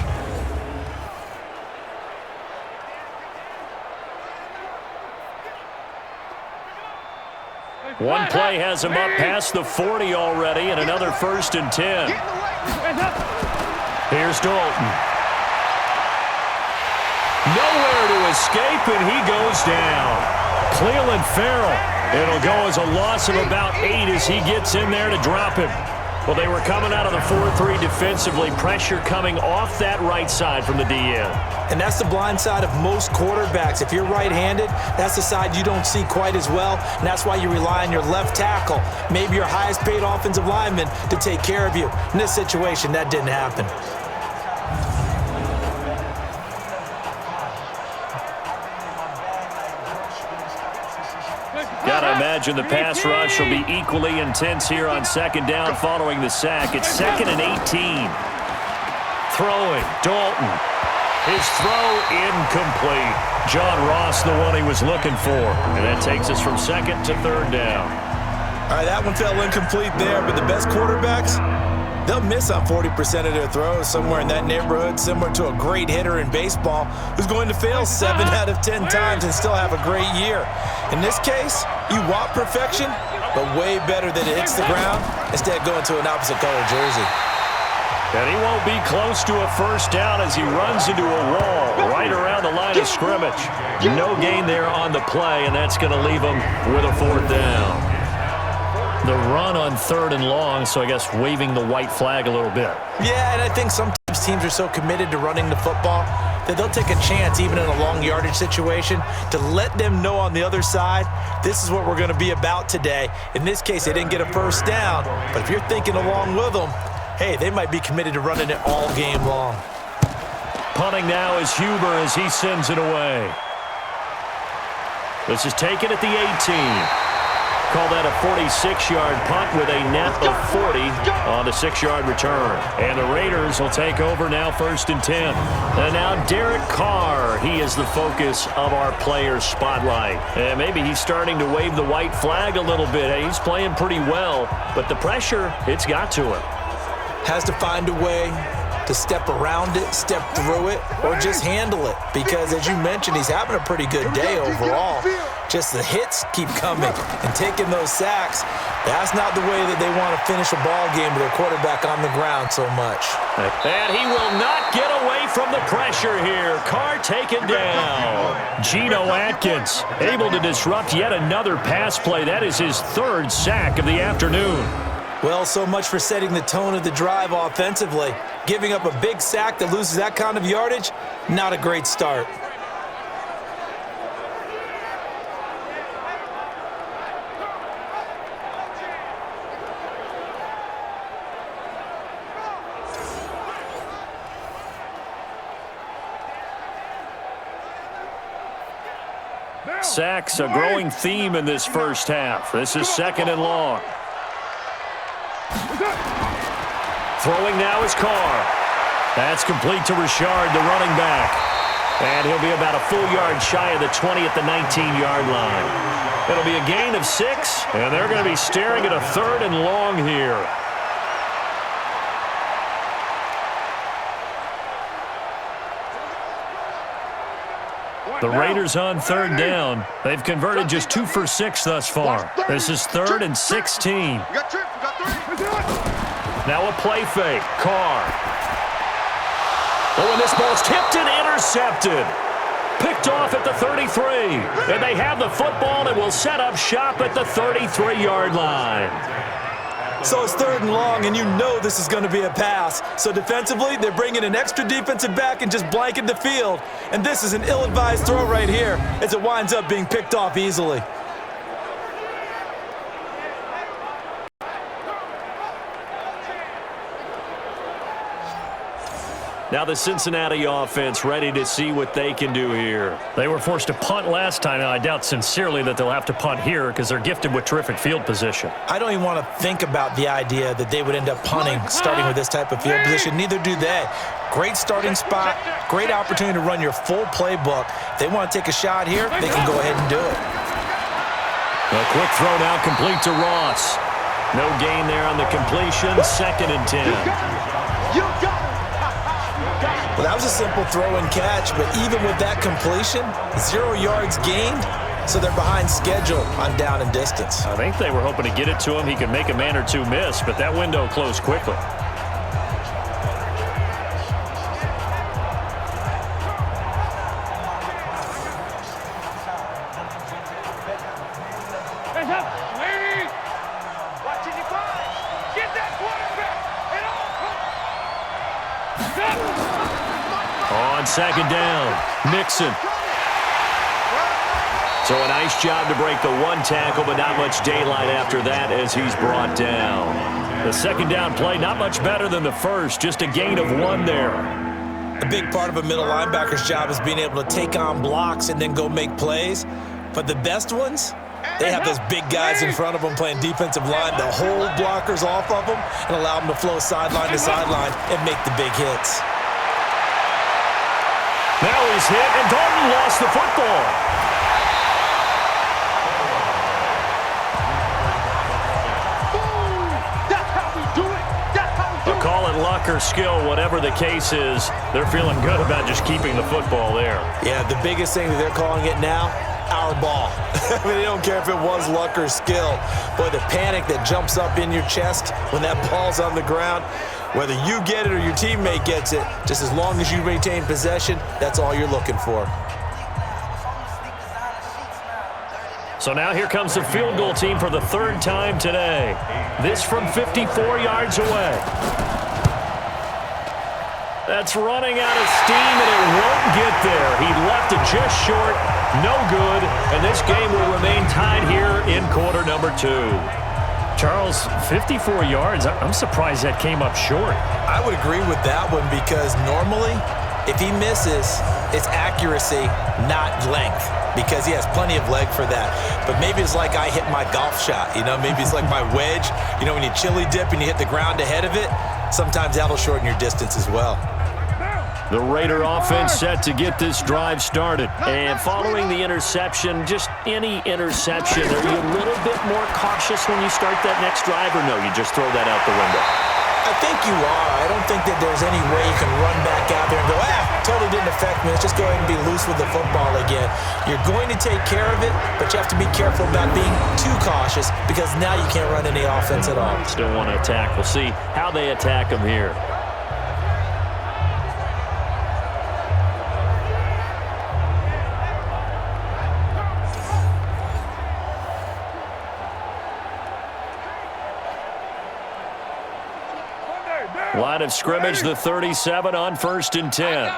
One play has him up past the 40 already, and another 1st and 10. Here's Dalton. Nowhere to escape, and he goes down. Cleveland Farrell. It'll go as a loss of about 8 as he gets in there to drop him. Well, they were coming out of the 4-3 defensively. Pressure coming off that right side from the DN. And that's the blind side of most quarterbacks. If you're right-handed, that's the side you don't see quite as well, and that's why you rely on your left tackle, maybe your highest-paid offensive lineman, to take care of you. In this situation, that didn't happen. Gotta imagine the pass rush will be equally intense here on 2nd down following the sack. It's 2nd and 18. Throwing, Dalton. His throw incomplete. John Ross, the one he was looking for. And that takes us from 2nd to 3rd down. All right, that one fell incomplete there, but the best quarterbacks, they'll miss on 40% of their throws, somewhere in that neighborhood, similar to a great hitter in baseball who's going to fail 7 out of 10 times and still have a great year. In this case, you want perfection, but way better that it hits the ground instead of going to an opposite color jersey. And he won't be close to a 1st down as he runs into a wall right around the line of scrimmage. No gain there on the play, and that's going to leave him with a 4th down. The run on 3rd and long, so I guess waving the white flag a little bit. Yeah, and I think sometimes teams are so committed to running the football that they'll take a chance, even in a long yardage situation, to let them know on the other side, this is what we're going to be about today. In this case, they didn't get a first down, but if you're thinking along with them, hey, they might be committed to running it all game long. Punting now is Huber as he sends it away. This is taken at the 18. Call that a 46-yard punt with a net of 40 on the 6-yard return. And the Raiders will take over now 1st and 10. And now Derek Carr, he is the focus of our player spotlight. And maybe he's starting to wave the white flag a little bit. He's playing pretty well, but the pressure, it's got to him. Has to find a way to step around it, step through it, or just handle it. Because as you mentioned, he's having a pretty good day overall. Just the hits keep coming and taking those sacks. That's not the way that they want to finish a ball game with their quarterback on the ground so much. And he will not get away from the pressure here. Carr taken down. Geno Atkins able to disrupt yet another pass play. That is his 3rd sack of the afternoon. Well, so much for setting the tone of the drive offensively. Giving up a big sack that loses that kind of yardage, not a great start. Sacks, a growing theme in this first half. This is 2nd and long. Throwing now is Carr. That's complete to Richard, the running back. And he'll be about a full yard shy of the 20 at the 19-yard line. It'll be a gain of 6, and they're going to be staring at a 3rd and long here. The Raiders on 3rd down. They've converted just 2 for 6 thus far. This is 3rd and 16. Now a play fake. Carr. Oh, and this ball's tipped and intercepted. Picked off at the 33. And they have the football and will set up shop at the 33-yard line. So it's 3rd and long, and you know this is going to be a pass. So defensively, they're bringing an extra defensive back and just blanket the field. And this is an ill-advised throw right here as it winds up being picked off easily. Now the Cincinnati offense ready to see what they can do here. They were forced to punt last time. Now, I doubt sincerely that they'll have to punt here because they're gifted with terrific field position. I don't even want to think about the idea that they would end up punting starting with this type of field position. Neither do they. Great starting spot, great opportunity to run your full playbook. If they want to take a shot here, they can go ahead and do it. A quick throw now complete to Ross. No gain there on the completion. 2nd and 10. Well, that was a simple throw and catch, but even with that completion, 0 yards gained, so they're behind schedule on down and distance. I think they were hoping to get it to him. He could make a man or two miss, but that window closed quickly. On 2nd down, Mixon. So a nice job to break the 1 tackle, but not much daylight after that as he's brought down. The 2nd down play, not much better than the first, just a gain of 1 there. A big part of a middle linebacker's job is being able to take on blocks and then go make plays. But the best ones, they have those big guys in front of them playing defensive line. They'll hold blockers off of them and allow them to flow sideline to sideline and make the big hits. Now he's hit, and Dalton lost the football. I'll call it luck or skill, whatever the case is. They're feeling good about just keeping the football there. Yeah, the biggest thing that they're calling it now, our ball. I mean, they don't care if it was luck or skill. Boy, the panic that jumps up in your chest when that ball's on the ground, whether you get it or your teammate gets it, just as long as you maintain possession, that's all you're looking for. So now here comes the field goal team for the third time today. This from 54 yards away. That's running out of steam, and it won't get there. He left it just short. No good. And this game will remain tied here in quarter number 2. Charles, 54 yards. I'm surprised that came up short. I would agree with that one because normally, if he misses, it's accuracy, not length, because he has plenty of leg for that. But maybe it's like I hit my golf shot, maybe it's like my wedge. When you chili dip and you hit the ground ahead of it, sometimes that'll shorten your distance as well. The Raider offense set to get this drive started. And following the interception, just any interception, are you a little bit more cautious when you start that next drive, or no, you just throw that out the window? I think you are. I don't think that there's any way you can run back out there and go, totally didn't affect me. Let's just go ahead and be loose with the football again. You're going to take care of it, but you have to be careful about being too cautious because now you can't run any offense at all. Still want to attack. We'll see how they attack them here. Line of scrimmage, the 37 on 1st and 10.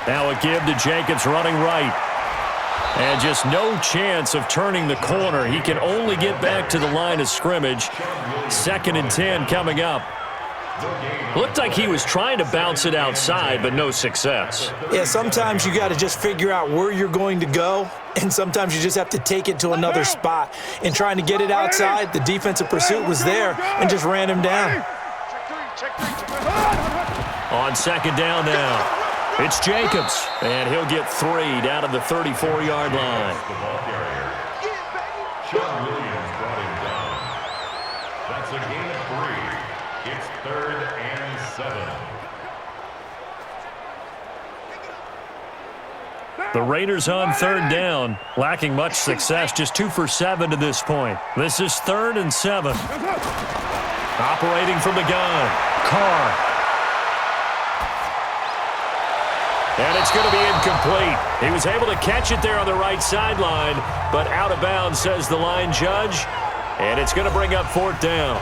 Now a give to Jacobs running right. And just no chance of turning the corner. He can only get back to the line of scrimmage. 2nd and 10 coming up. Looked like he was trying to bounce it outside, but no success. Yeah, sometimes you got to just figure out where you're going to go, and sometimes you just have to take it to another spot. In trying to get it outside, the defensive pursuit was there and just ran him down. On 2nd down now, it's Jacobs, and he'll get 3 down to the 34-yard line. The ball carrier. Sean Williams brought him down. That's a gain of 3. It's 3rd and 7. The Raiders on 3rd down, lacking much success, just 2 for 7 to this point. This is 3rd and 7. Operating from the gun, Carr. And it's going to be incomplete. He was able to catch it there on the right sideline, but out of bounds, says the line judge. And it's going to bring up 4th down.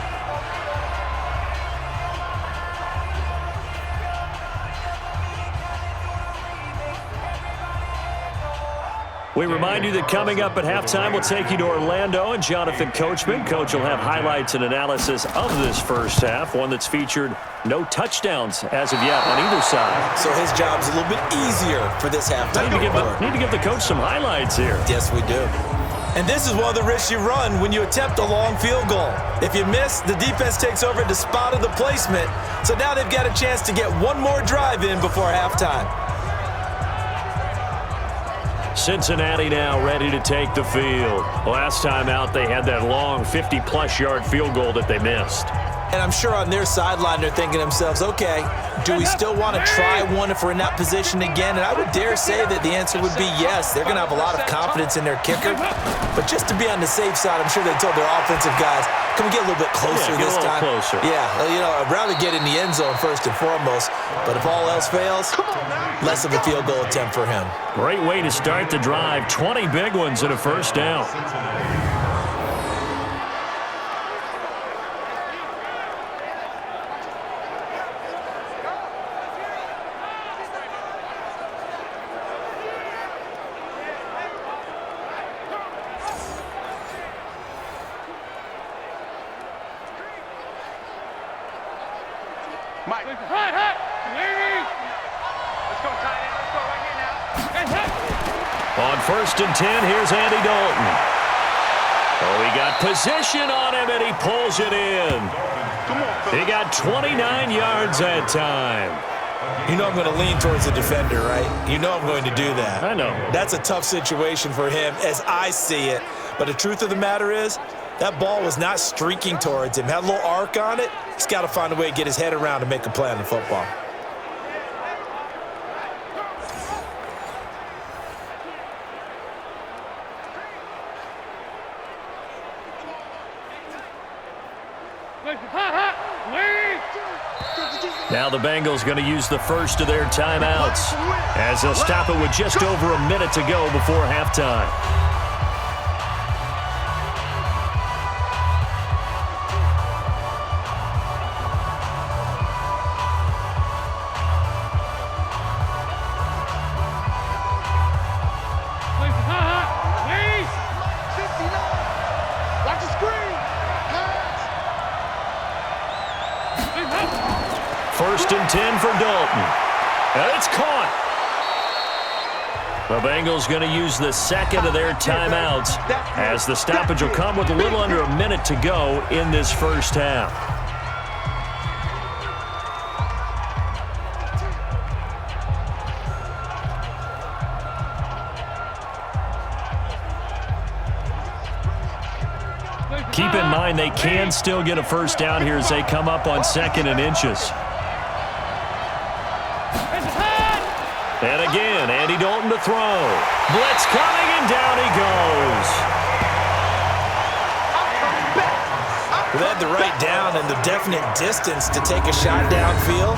We remind you that coming up at halftime, we'll take you to Orlando and Jonathan Coachman. Coach will have highlights and analysis of this first half, one that's featured no touchdowns as of yet on either side. So his job's a little bit easier for this halftime. Need to give the coach some highlights here. Yes, we do. And this is one of the risks you run when you attempt a long field goal. If you miss, the defense takes over at the spot of the placement. So now they've got a chance to get one more drive in before halftime. Cincinnati now ready to take the field. Last time out, they had that long 50-plus yard field goal that they missed. And I'm sure on their sideline, they're thinking to themselves, okay, do we still want to try one if we're in that position again? And I would dare say that the answer would be yes. They're going to have a lot of confidence in their kicker. But just to be on the safe side, I'm sure they told their offensive guys, can we get a little bit closer this time? Closer. Yeah, I'd rather get in the end zone first and foremost. But if all else fails, less of a field goal attempt for him. Great way to start the drive. 20 big ones and a first down. Mike. Let's go, tight end. Let's go right here now. On 1st and 10, here's Andy Dalton. Oh, he got position on him, and he pulls it in. He got 29 yards that time. You know I'm going to lean towards the defender, right? You know I'm going to do that. I know. That's a tough situation for him as I see it. But the truth of the matter is, that ball was not streaking towards him. Had a little arc on it. He's got to find a way to get his head around and make a play on the football. Now the Bengals going to use the first of their timeouts as they'll stop it with just over a minute to go before halftime. First and 10 for Dalton. And it's caught. The Bengals going to use the second of their timeouts as the stoppage will come with a little under a minute to go in this first half. Keep in mind they can still get a first down here as they come up on second and inches. And again, Andy Dalton to throw. Blitz coming, and down he goes. They had the right down and the definite distance to take a shot downfield,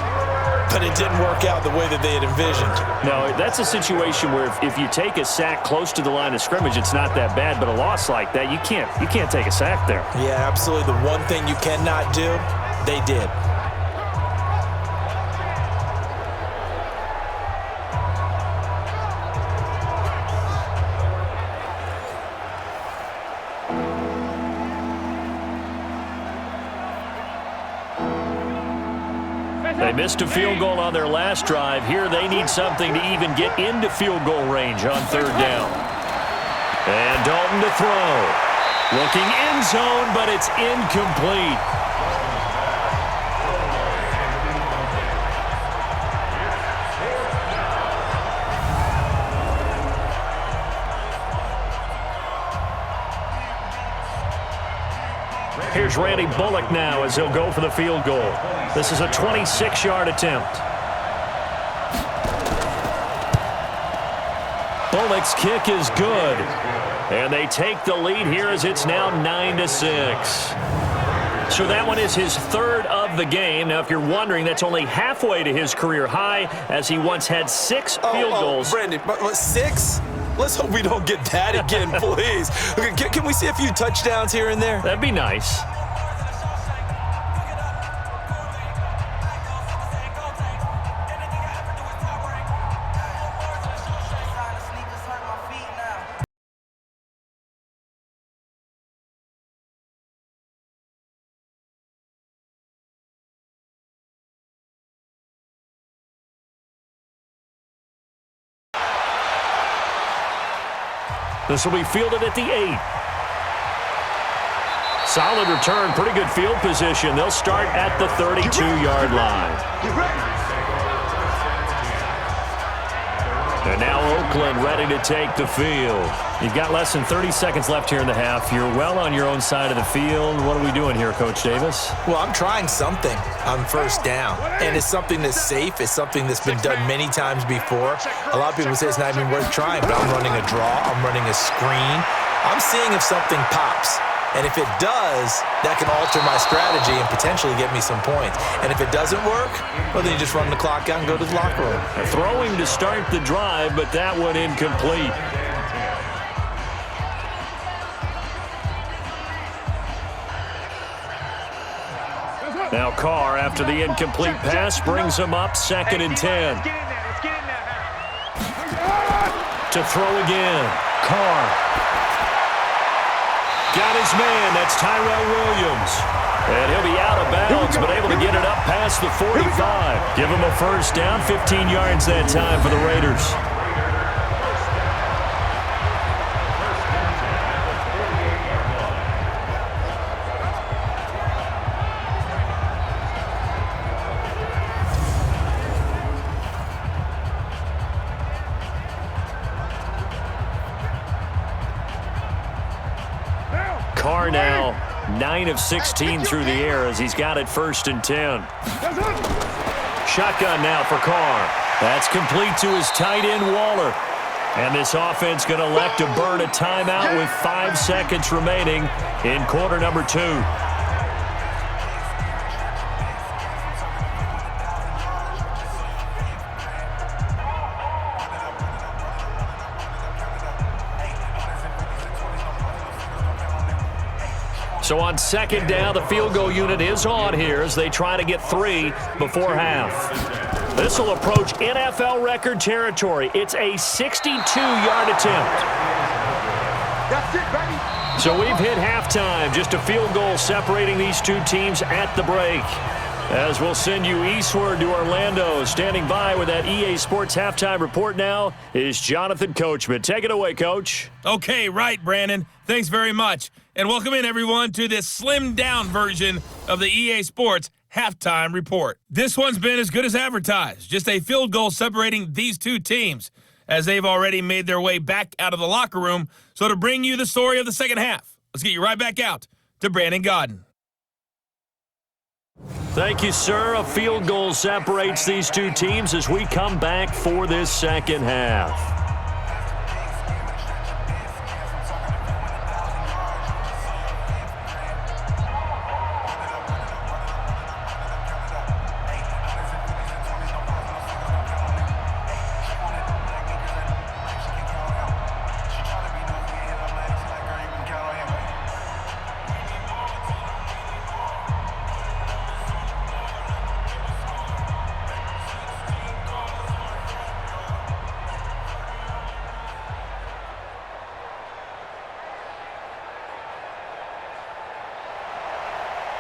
but it didn't work out the way that they had envisioned. No, that's a situation where if you take a sack close to the line of scrimmage, it's not that bad, but a loss like that, you can't take a sack there. Yeah, absolutely. The one thing you cannot do, they did. They missed a field goal on their last drive. Here they need something to even get into field goal range on third down. And Dalton to throw. Looking end zone, but it's incomplete. Here's Randy Bullock now as he'll go for the field goal. This is a 26-yard attempt. Bullock's kick is good. And they take the lead here as it's now 9-6. So that one is his third of the game. Now, if you're wondering, that's only halfway to his career high as he once had 6 field goals. Brandon, but 6? Let's hope we don't get that again, please. Okay, can we see a few touchdowns here and there? That'd be nice. This will be fielded at the 8. Solid return, pretty good field position. They'll start at the 32-yard line. And now Oakland ready to take the field. You've got less than 30 seconds left here in the half. You're well on your own side of the field. What are we doing here, Coach Davis? Well, I'm trying something on first down. And it's something that's safe. It's something that's been done many times before. A lot of people say it's not even worth trying, but I'm running a draw. I'm running a screen. I'm seeing if something pops. And if it does, that can alter my strategy and potentially get me some points. And if it doesn't work, well, then you just run the clock out and go to the locker room. Throwing to start the drive, but that one incomplete. Now Carr, after the incomplete pass, brings him up 2nd and 10. To throw again. Carr. Got his man. That's Tyrell Williams. And he'll be out of bounds, but able to get it up past the 45. Give him a first down, 15 yards that time for the Raiders. Carr now 9 of 16 through the air as he's got it 1st and 10. Shotgun now for Carr. That's complete to his tight end, Waller. And this offense going to elect to burn a timeout with 5 seconds remaining in quarter number 2. So on second down, the field goal unit is on here as they try to get 3 before half. This will approach NFL record territory. It's a 62-yard attempt. That's it, baby. So we've hit halftime. Just a field goal separating these two teams at the break. As we'll send you eastward to Orlando. Standing by with that EA Sports halftime report now is Jonathan Coachman. Take it away, Coach. Okay, right, Brandon. Thanks very much. And welcome in, everyone, to this slimmed-down version of the EA Sports halftime report. This one's been as good as advertised. Just a field goal separating these two teams as they've already made their way back out of the locker room. So to bring you the story of the second half, let's get you right back out to Brandon Godden. Thank you, sir. A field goal separates these two teams as we come back for this second half.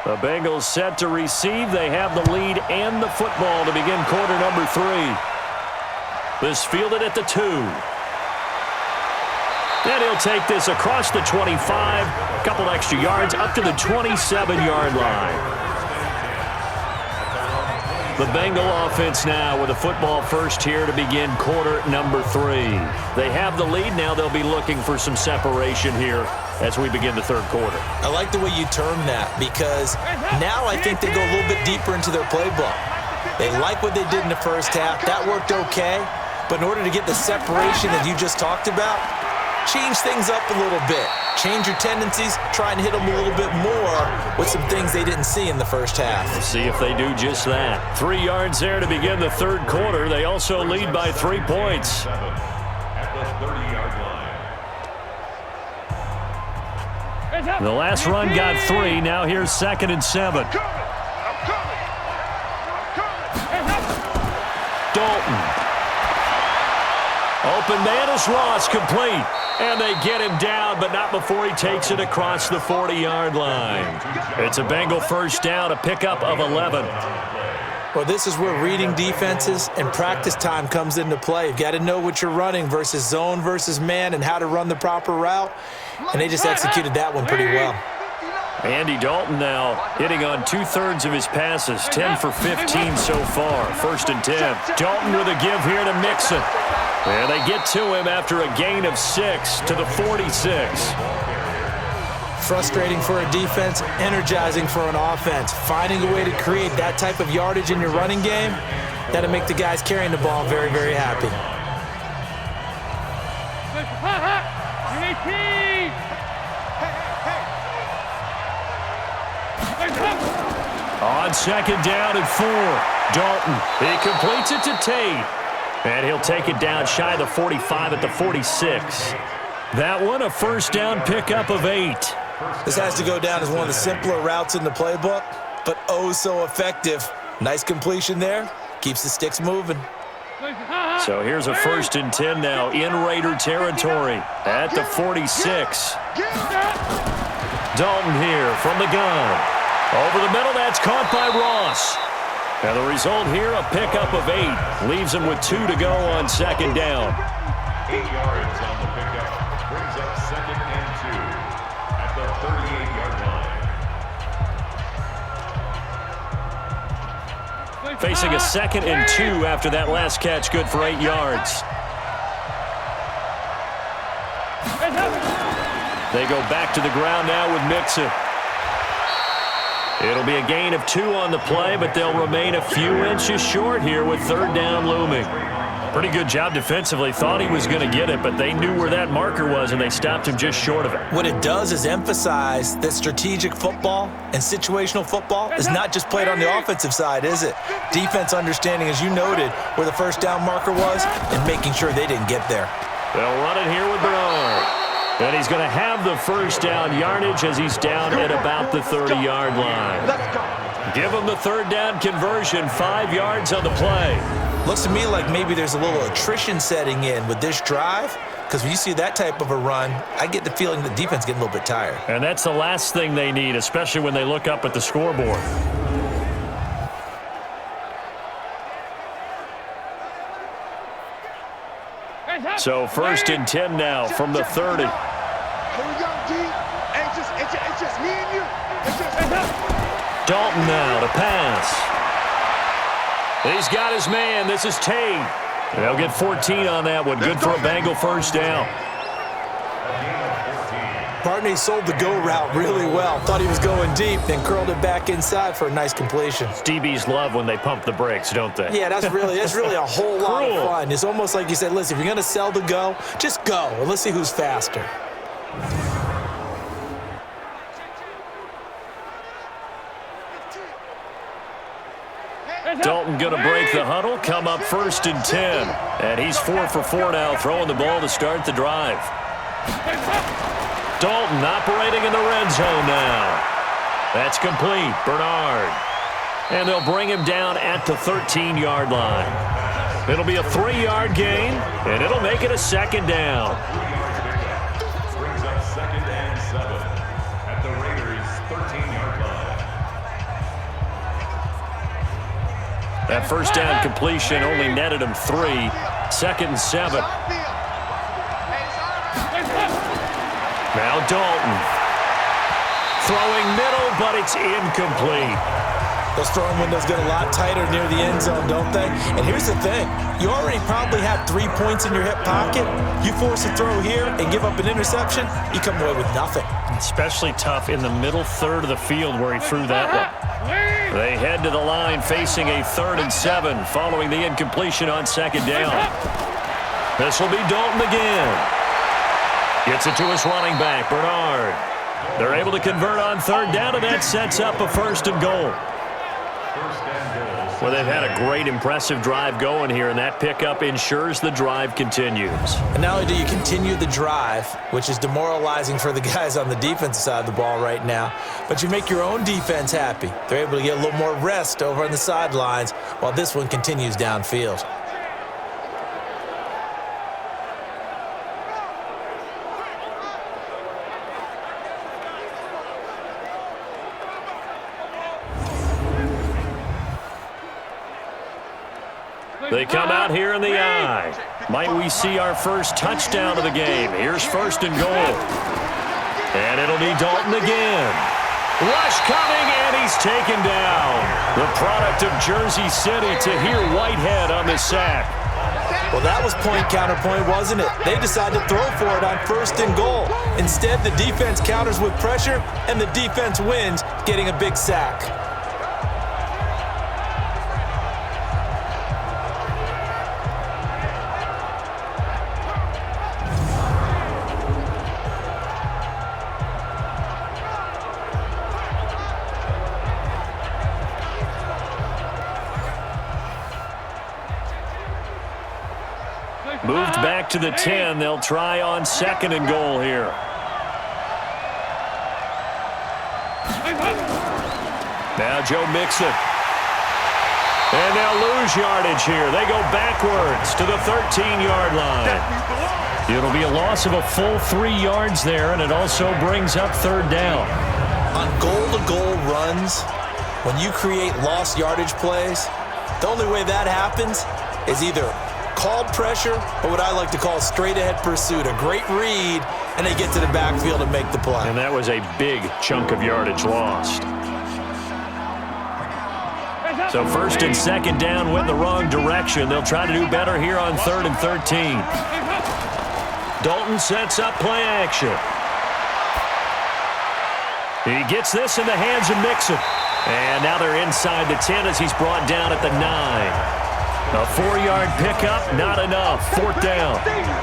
The Bengals set to receive. They have the lead and the football to begin quarter number 3. This fielded at the 2. And he'll take this across the 25. A couple extra yards up to the 27-yard line. The Bengal offense now with a football first here to begin quarter number 3. They have the lead. Now they'll be looking for some separation here as we begin the third quarter. I like the way you term that because now I think they go a little bit deeper into their playbook. They like what they did in the first half. That worked okay. But in order to get the separation that you just talked about, change things up a little bit. Change your tendencies, try and hit them a little bit more with some things they didn't see in the first half. We'll see if they do just that. 3 yards there to begin the third quarter. They also lead by 3 points. At the 30-yard line. The last run got 3. Now here's 2nd and 7. Dalton. Open man is Ross, complete. And they get him down, but not before he takes it across the 40-yard line. It's a Bengal first down, a pickup of 11. Well, this is where reading defenses and practice time comes into play. You've got to know what you're running versus zone versus man and how to run the proper route. And they just executed that one pretty well. Andy Dalton now hitting on 2/3 of his passes, 10 for 15 so far. 1st and 10. Dalton with a give here to Mixon. And they get to him after a gain of 6 to the 46. Frustrating for a defense, energizing for an offense. Finding a way to create that type of yardage in your running game, that'll make the guys carrying the ball very, very happy. On 2nd down and 4, Dalton, he completes it to Tate. And he'll take it down shy of the 45 at the 46. That one, a first down pickup of 8. This has to go down as one of the simpler routes in the playbook, but oh so effective. Nice completion there. Keeps the sticks moving. So here's a 1st and 10 now in Raider territory at the 46. Dalton here from the gun. Over the middle, that's caught by Ross. And the result here, a pickup of 8. Leaves him with 2 to go on 2nd down. 8 yards on the pickup. Brings up 2nd and 2 at the 38-yard line. Facing a 2nd and 2 after that last catch, good for 8 yards. They go back to the ground now with Mixon. It'll be a gain of 2 on the play, but they'll remain a few inches short here with 3rd down looming. Pretty good job defensively. Thought he was going to get it, but they knew where that marker was, and they stopped him just short of it. What it does is emphasize that strategic football and situational football is not just played on the offensive side, is it? Defense understanding, as you noted, where the 1st down marker was and making sure they didn't get there. They'll run it here with Bernard. And he's going to have the first down yardage as he's down at about the 30-yard line. Let's go. Give him the third down conversion, 5 yards on the play. Looks to me like maybe there's a little attrition setting in with this drive, because when you see that type of a run, I get the feeling the defense is getting a little bit tired. And that's the last thing they need, especially when they look up at the scoreboard. So 1st and 10 now from the 30. Here we go, G. It's just me and you. Dalton now to pass. He's got his man. This is Tate. They'll get 14 on that one. Good for a Bengal first down. Barney sold the go route really well. Thought he was going deep, then curled it back inside for a nice completion. DBs love when they pump the brakes, don't they? Yeah, that's really a whole lot of fun. It's almost like you said, listen, if you're going to sell the go, just go, and let's see who's faster. Dalton going to break the huddle, come up 1st and 10. And he's 4 for 4 now, throwing the ball to start the drive. Dalton operating in the red zone now. That's complete. Bernard. And they'll bring him down at the 13-yard line. It'll be a 3-yard gain, and it'll make it a 2nd down. Brings up 2nd and 7 at the Raiders' 13-yard line. That first down completion only netted him 3. 2nd and 7. Now Dalton. Throwing middle, but it's incomplete. Those throwing windows get a lot tighter near the end zone, don't they? And here's the thing. You already probably have 3 points in your hip pocket. You force a throw here and give up an interception, you come away with nothing. Especially tough in the middle third of the field where he threw that one. They head to the line facing a 3rd and 7 following the incompletion on 2nd down. This will be Dalton again. Gets it to his running back, Bernard. They're able to convert on 3rd down, and that sets up a 1st and goal. Well, they've had a great, impressive drive going here, and that pickup ensures the drive continues. And not only do you continue the drive, which is demoralizing for the guys on the defensive side of the ball right now, but you make your own defense happy. They're able to get a little more rest over on the sidelines while this one continues downfield. They come out here in the eye. Might we see our first touchdown of the game? Here's 1st and goal. And it'll be Dalton again. Rush coming, and he's taken down. The product of Jersey City, Tahir Whitehead on the sack. Well, that was point counterpoint, wasn't it? They decided to throw for it on 1st and goal. Instead, the defense counters with pressure, and the defense wins, getting a big sack. Moved back to the 10. They'll try on 2nd and goal here. Now Joe Mixon. And they'll lose yardage here. They go backwards to the 13-yard line. It'll be a loss of a full 3 yards there, and it also brings up 3rd down. On goal-to-goal runs, when you create lost yardage plays, the only way that happens is either called pressure or what I like to call straight-ahead pursuit. A great read, and they get to the backfield and make the play. And that was a big chunk of yardage lost. So 1st and 2nd down went the wrong direction. They'll try to do better here on 3rd and 13. Dalton sets up play action. He gets this in the hands of Mixon. And now they're inside the 10 as he's brought down at the 9. A 4-yard pickup, not enough. 4th down.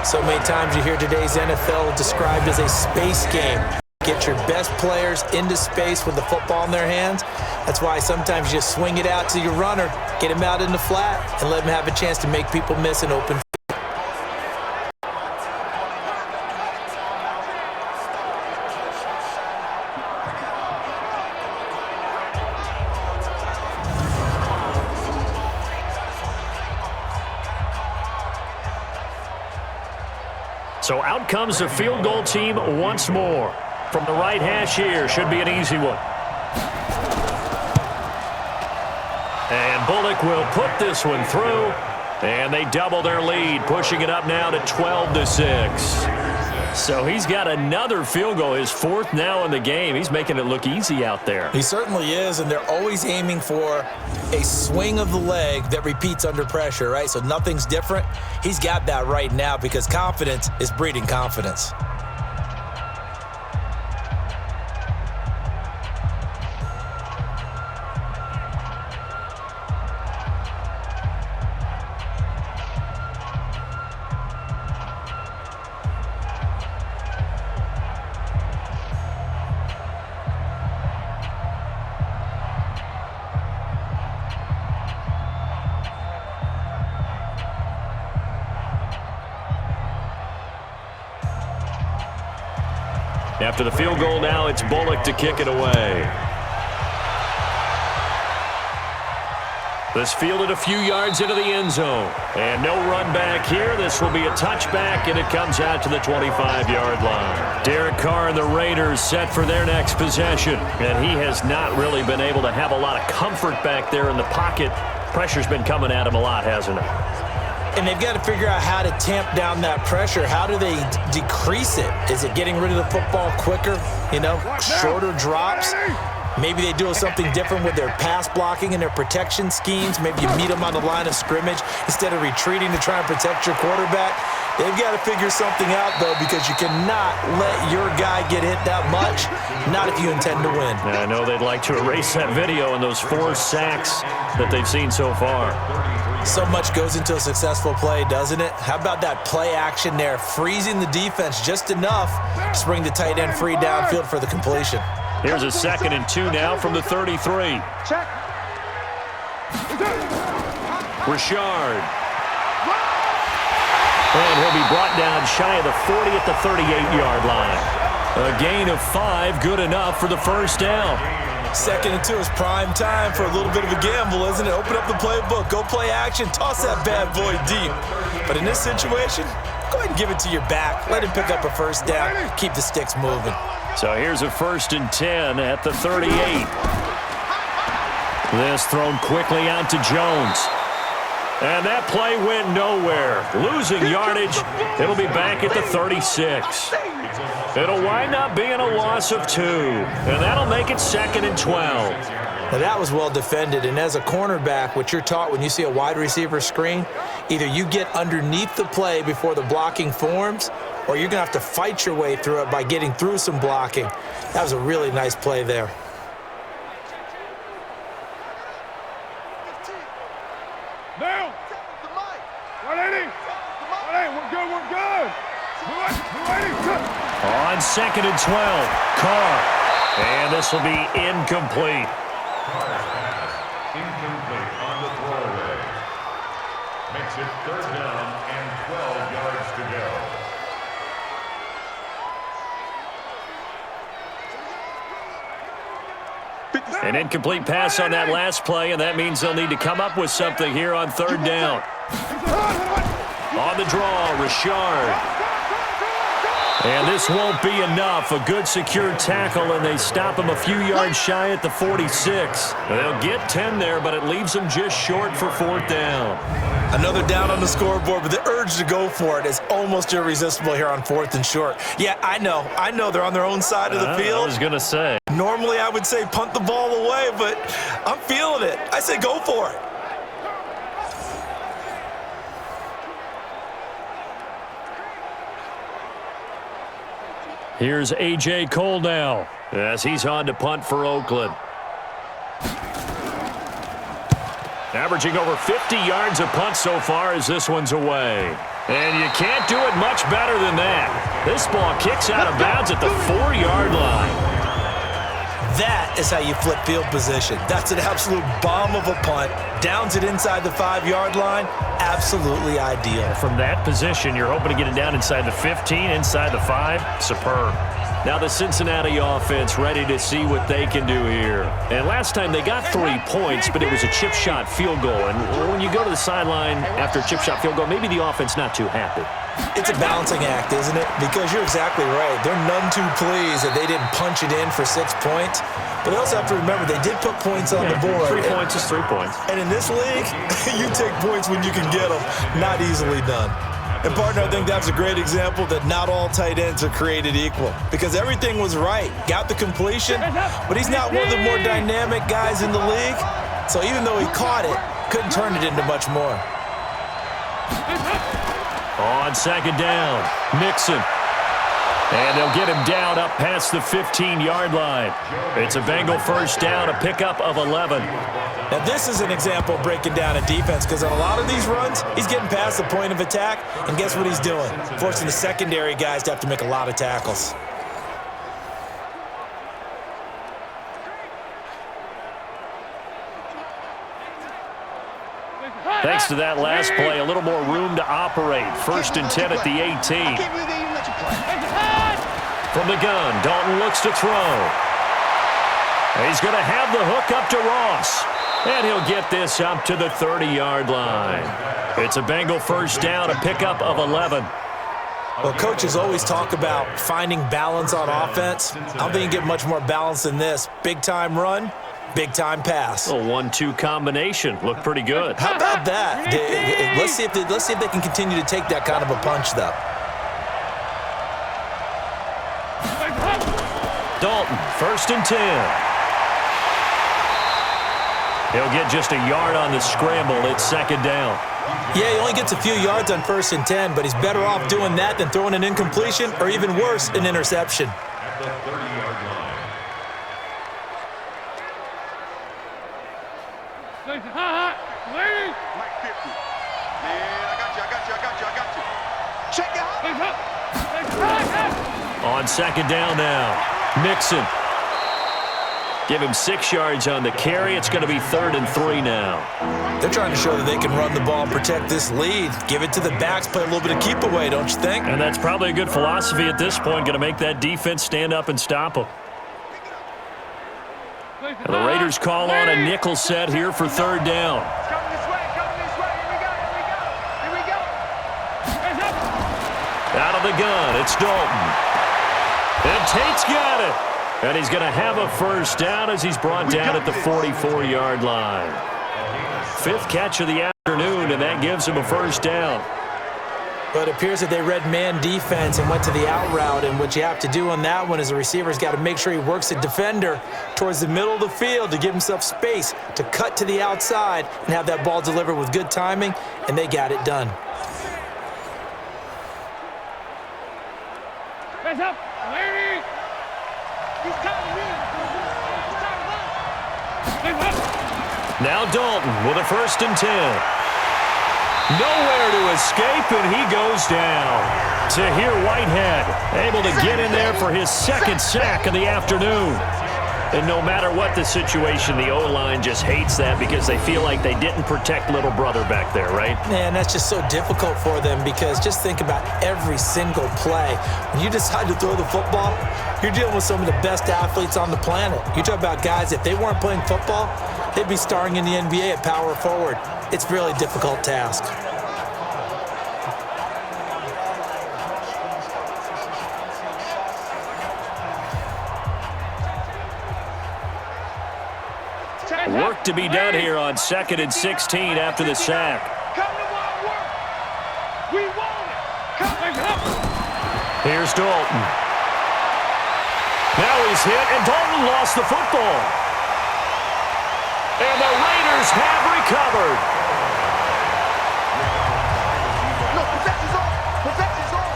So many times you hear today's NFL described as a space game. Get your best players into space with the football in their hands. That's why sometimes you just swing it out to your runner, get him out in the flat, and let him have a chance to make people miss an open field. So out comes the field goal team once more. From the right hash here, should be an easy one. And Bullock will put this one through. And they double their lead, pushing it up now to 12-6. So he's got another field goal, his fourth now in the game. He's making it look easy out there. He certainly is, and they're always aiming for a swing of the leg that repeats under pressure, right? So nothing's different. He's got that right now because confidence is breeding confidence. After the field goal now, it's Bullock to kick it away. This fielded a few yards into the end zone. And no run back here. This will be a touchback, and it comes out to the 25-yard line. Derek Carr and the Raiders set for their next possession. And he has not really been able to have a lot of comfort back there in the pocket. Pressure's been coming at him a lot, hasn't it? And they've got to figure out how to tamp down that pressure. How do they decrease it? Is it getting rid of the football quicker? You know, shorter drops? Maybe they do something different with their pass blocking and their protection schemes. Maybe you meet them on the line of scrimmage instead of retreating to try and protect your quarterback. They've got to figure something out, though, because you cannot let your guy get hit that much, not if you intend to win. I know they'd like to erase that video and those 4 sacks that they've seen so far. So much goes into a successful play, doesn't it? How about that play action there, freezing the defense just enough to bring the tight end free downfield for the completion. Here's a 2nd and 2 now from the 33. Check. Richard. And he'll be brought down shy of the 40 at the 38-yard line. A gain of 5, good enough for the first down. 2nd and 2 is prime time for a little bit of a gamble, isn't it? Open up the playbook, go play action, toss that bad boy deep. But in this situation, go ahead and give it to your back. Let him pick up a first down, keep the sticks moving. So here's a 1st and 10 at the 38. This thrown quickly out to Jones. And that play went nowhere. Losing yardage. It'll be back at the 36. It'll wind up being a loss of 2. And that'll make it 2nd and 12. Now that was well defended. And as a cornerback, what you're taught when you see a wide receiver screen, either you get underneath the play before the blocking forms, or you're going to have to fight your way through it by getting through some blocking. That was a really nice play there. Down. 180. 180. We're good. We're good. 280. On 2nd and 12, Carr. And this will be incomplete. Carr's pass incomplete on the throwaway. Makes it 3rd down and 12 yards to go. An incomplete pass on that last play, and that means they'll need to come up with something here on 3rd down. On the draw, Richard. And this won't be enough. A good secure tackle, and they stop him a few yards shy at the 46. They'll get 10 there, but it leaves them just short for 4th down. Another down on the scoreboard, but the urge to go for it is almost irresistible here on 4th and short. Yeah, I know they're on their own side of the field. I was going to say. Normally I would say punt the ball away, but I'm feeling it. I say go for it. Here's A.J. Cole now as he's on to punt for Oakland. Averaging over 50 yards a punt so far as this one's away. And you can't do it much better than that. This ball kicks out of bounds at the 4-yard line. That is how you flip field position. That's an absolute bomb of a punt. Downs it inside the 5-yard line. Absolutely ideal. From that position, you're hoping to get it down inside the 15, inside the 5. Superb. Now the Cincinnati offense ready to see what they can do here. And last time they got 3 points, but it was a chip shot field goal. And when you go to the sideline after a chip shot field goal, maybe the offense not too happy. It's a balancing act, isn't it? Because you're exactly right. They're none too pleased that they didn't punch it in for 6 points. But they also have to remember they did put points on the board. 3 points is 3 points. And in this league, you take points when you can get them. Not easily done. And, partner, I think that's a great example that not all tight ends are created equal. Because everything was right. Got the completion, but he's not one of the more dynamic guys in the league. So even though he caught it, couldn't turn it into much more. On second down, Mixon. And they'll get him down up past the 15-yard line. It's a Bengal first down, a pickup of 11. Now, this is an example of breaking down a defense because on a lot of these runs, he's getting past the point of attack, and guess what he's doing? Forcing the secondary guys to have to make a lot of tackles. Thanks to that last play, a little more room to operate. First and 10 at the 18. From the gun, Dalton looks to throw. He's going to have the hook up to Ross. And he'll get this up to the 30-yard line. It's a Bengal first down, a pickup of 11. Well, coaches always talk about finding balance on offense. I don't think you get much more balance than this. Big-time run, big-time pass. A 1-2 combination. Looked pretty good. How about that? Let's see if they can continue to take that kind of a punch, though. Dalton, first and 10. He'll get just a yard on the scramble. It's second down. Yeah, he only gets a few yards on first and 10, but he's better off doing that than throwing an incompletion or even worse, an interception. At the 30-yard line. Mike 50. Yeah, I got you. Check it out. On second down now, Mixon. Give him 6 yards on the carry. It's going to be 3rd and 3 now. They're trying to show that they can run the ball and protect this lead. Give it to the backs, play a little bit of keep away, don't you think? And that's probably a good philosophy at this point, going to make that defense stand up and stop them. And the Raiders call on a nickel set here for 3rd down. Coming this way. Here we go. Out of the gun, it's Dalton. And Tate's got it. And he's going to have a first down as he's brought down at the 44-yard line. 5th catch of the afternoon, and that gives him a first down. But it appears that they read man defense and went to the out route, and what you have to do on that one is the receiver's got to make sure he works the defender towards the middle of the field to give himself space to cut to the outside and have that ball delivered with good timing, and they got it done. Hands up. Larry. He's coming in. Now Dalton with a 1st and 10. Nowhere to escape, and he goes down. Tahir Whitehead able to get in there for his 2nd sack of the afternoon. And no matter what the situation, the O-line just hates that because they feel like they didn't protect little brother back there, right? Man, that's just so difficult for them because just think about every single play. When you decide to throw the football, you're dealing with some of the best athletes on the planet. You talk about guys, if they weren't playing football, they'd be starring in the NBA at power forward. It's a really difficult task. Work to be done here on 2nd and 16 after the sack. Come to my work. We want it. Come. Here's Dalton. Now he's hit, and Dalton lost the football. And the Raiders have recovered. No, protection's on. Protection's on.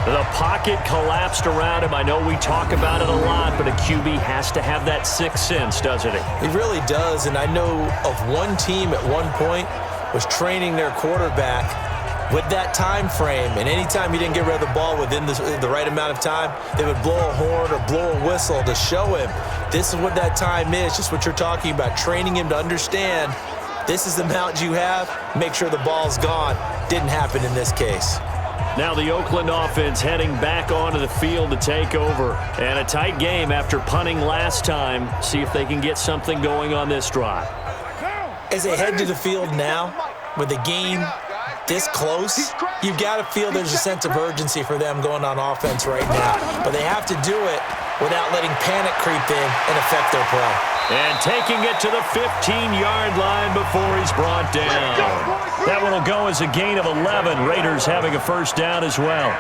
The pocket collapsed around him. I know we talk about it a lot, but a QB has to have that 6th sense, doesn't he? He really does, and I know of one team at one point was training their quarterback with that time frame, and anytime he didn't get rid of the ball within the right amount of time, they would blow a horn or blow a whistle to show him this is what that time is, just what you're talking about, training him to understand this is the amount you have, make sure the ball's gone. Didn't happen in this case. Now the Oakland offense heading back onto the field to take over. And a tight game after punting last time. See if they can get something going on this drive. As they head to the field now, with the game this close, you've got to feel there's a sense of urgency for them going on offense right now. But they have to do it without letting panic creep in and affect their play. And taking it to the 15-yard line before he's brought down. That one will go as a gain of 11. Raiders having a first down as well.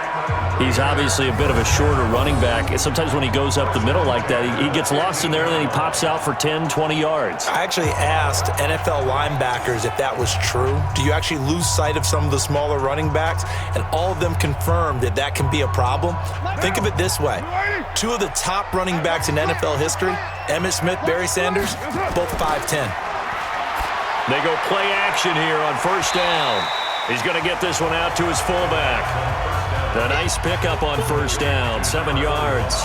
He's obviously a bit of a shorter running back. And sometimes when he goes up the middle like that, he gets lost in there and then he pops out for 10, 20 yards. I actually asked NFL linebackers if that was true. Do you actually lose sight of some of the smaller running backs? And all of them confirmed that that can be a problem. Think of it this way. Two of the top running backs in NFL history, Emmitt Smith, Barry Sanders, both 5'10". They go play action here on first down. He's going to get this one out to his fullback. A nice pickup on first down, 7 yards.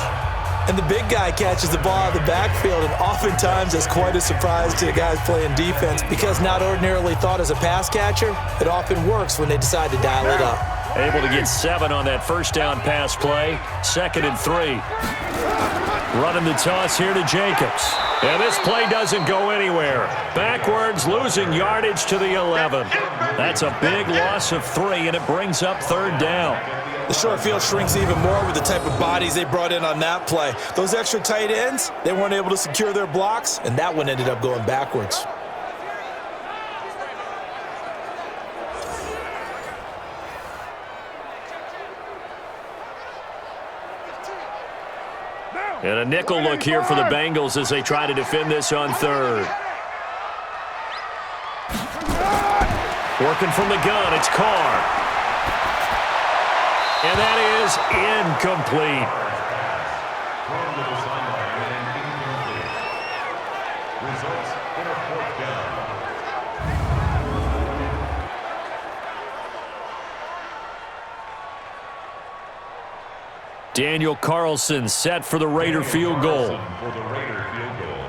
And the big guy catches the ball out of the backfield, and oftentimes that's quite a surprise to the guys playing defense because not ordinarily thought as a pass catcher, it often works when they decide to dial it up. Able to get 7 on that first down pass play. 2nd and 3. Running the toss here to Jacobs. And this play doesn't go anywhere. Backwards, losing yardage to the 11. That's a big loss of 3, and it brings up 3rd down. The short field shrinks even more with the type of bodies they brought in on that play. Those extra tight ends, they weren't able to secure their blocks, and that one ended up going backwards. And a nickel look here for the Bengals as they try to defend this on 3rd. Working from the gun, it's Carr. And that is incomplete. Thrown to the sideline and incomplete. Results in a 4th down. Daniel Carlson set for the Raider field goal. For the Raider field goal.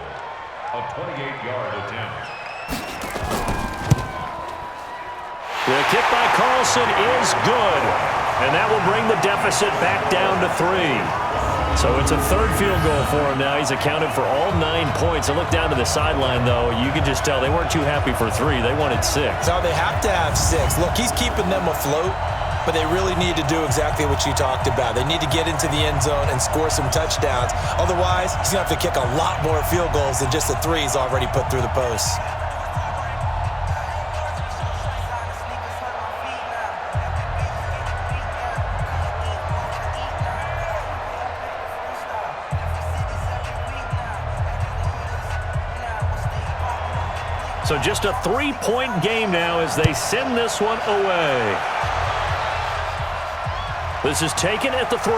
A 28-yard attempt. The kick by Carlson is good. And that will bring the deficit back down to 3. So it's a 3rd field goal for him now. He's accounted for all 9 points. I look down to the sideline, though. You can just tell they weren't too happy for 3. They wanted 6. So they have to have 6. Look, he's keeping them afloat, but they really need to do exactly what you talked about. They need to get into the end zone and score some touchdowns. Otherwise, he's going to have to kick a lot more field goals than just the 3 he's already put through the posts. So just a 3-point game now as they send this one away. This is taken at the 3.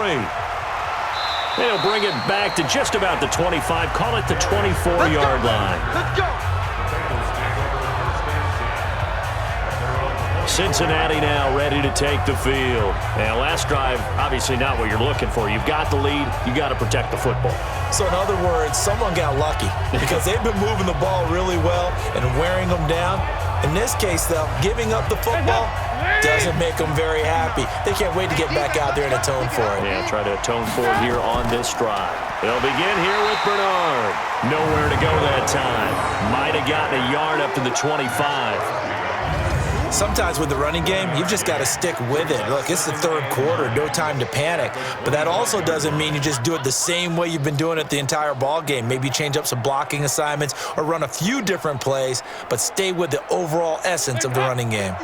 They'll bring it back to just about the 25. Call it the 24-yard line. Let's go. Cincinnati now ready to take the field. Now, last drive, obviously not what you're looking for. You've got the lead. You got to protect the football. So in other words, someone got lucky because they've been moving the ball really well and wearing them down. In this case, though, giving up the football doesn't make them very happy. They can't wait to get back out there and atone for it. Yeah, try to atone for it here on this drive. They'll begin here with Bernard. Nowhere to go that time. Might have gotten a yard up to the 25. Sometimes with the running game, you've just got to stick with it. Look, it's the 3rd quarter, no time to panic. But that also doesn't mean you just do it the same way you've been doing it the entire ball game. Maybe change up some blocking assignments or run a few different plays, but stay with the overall essence of the running game.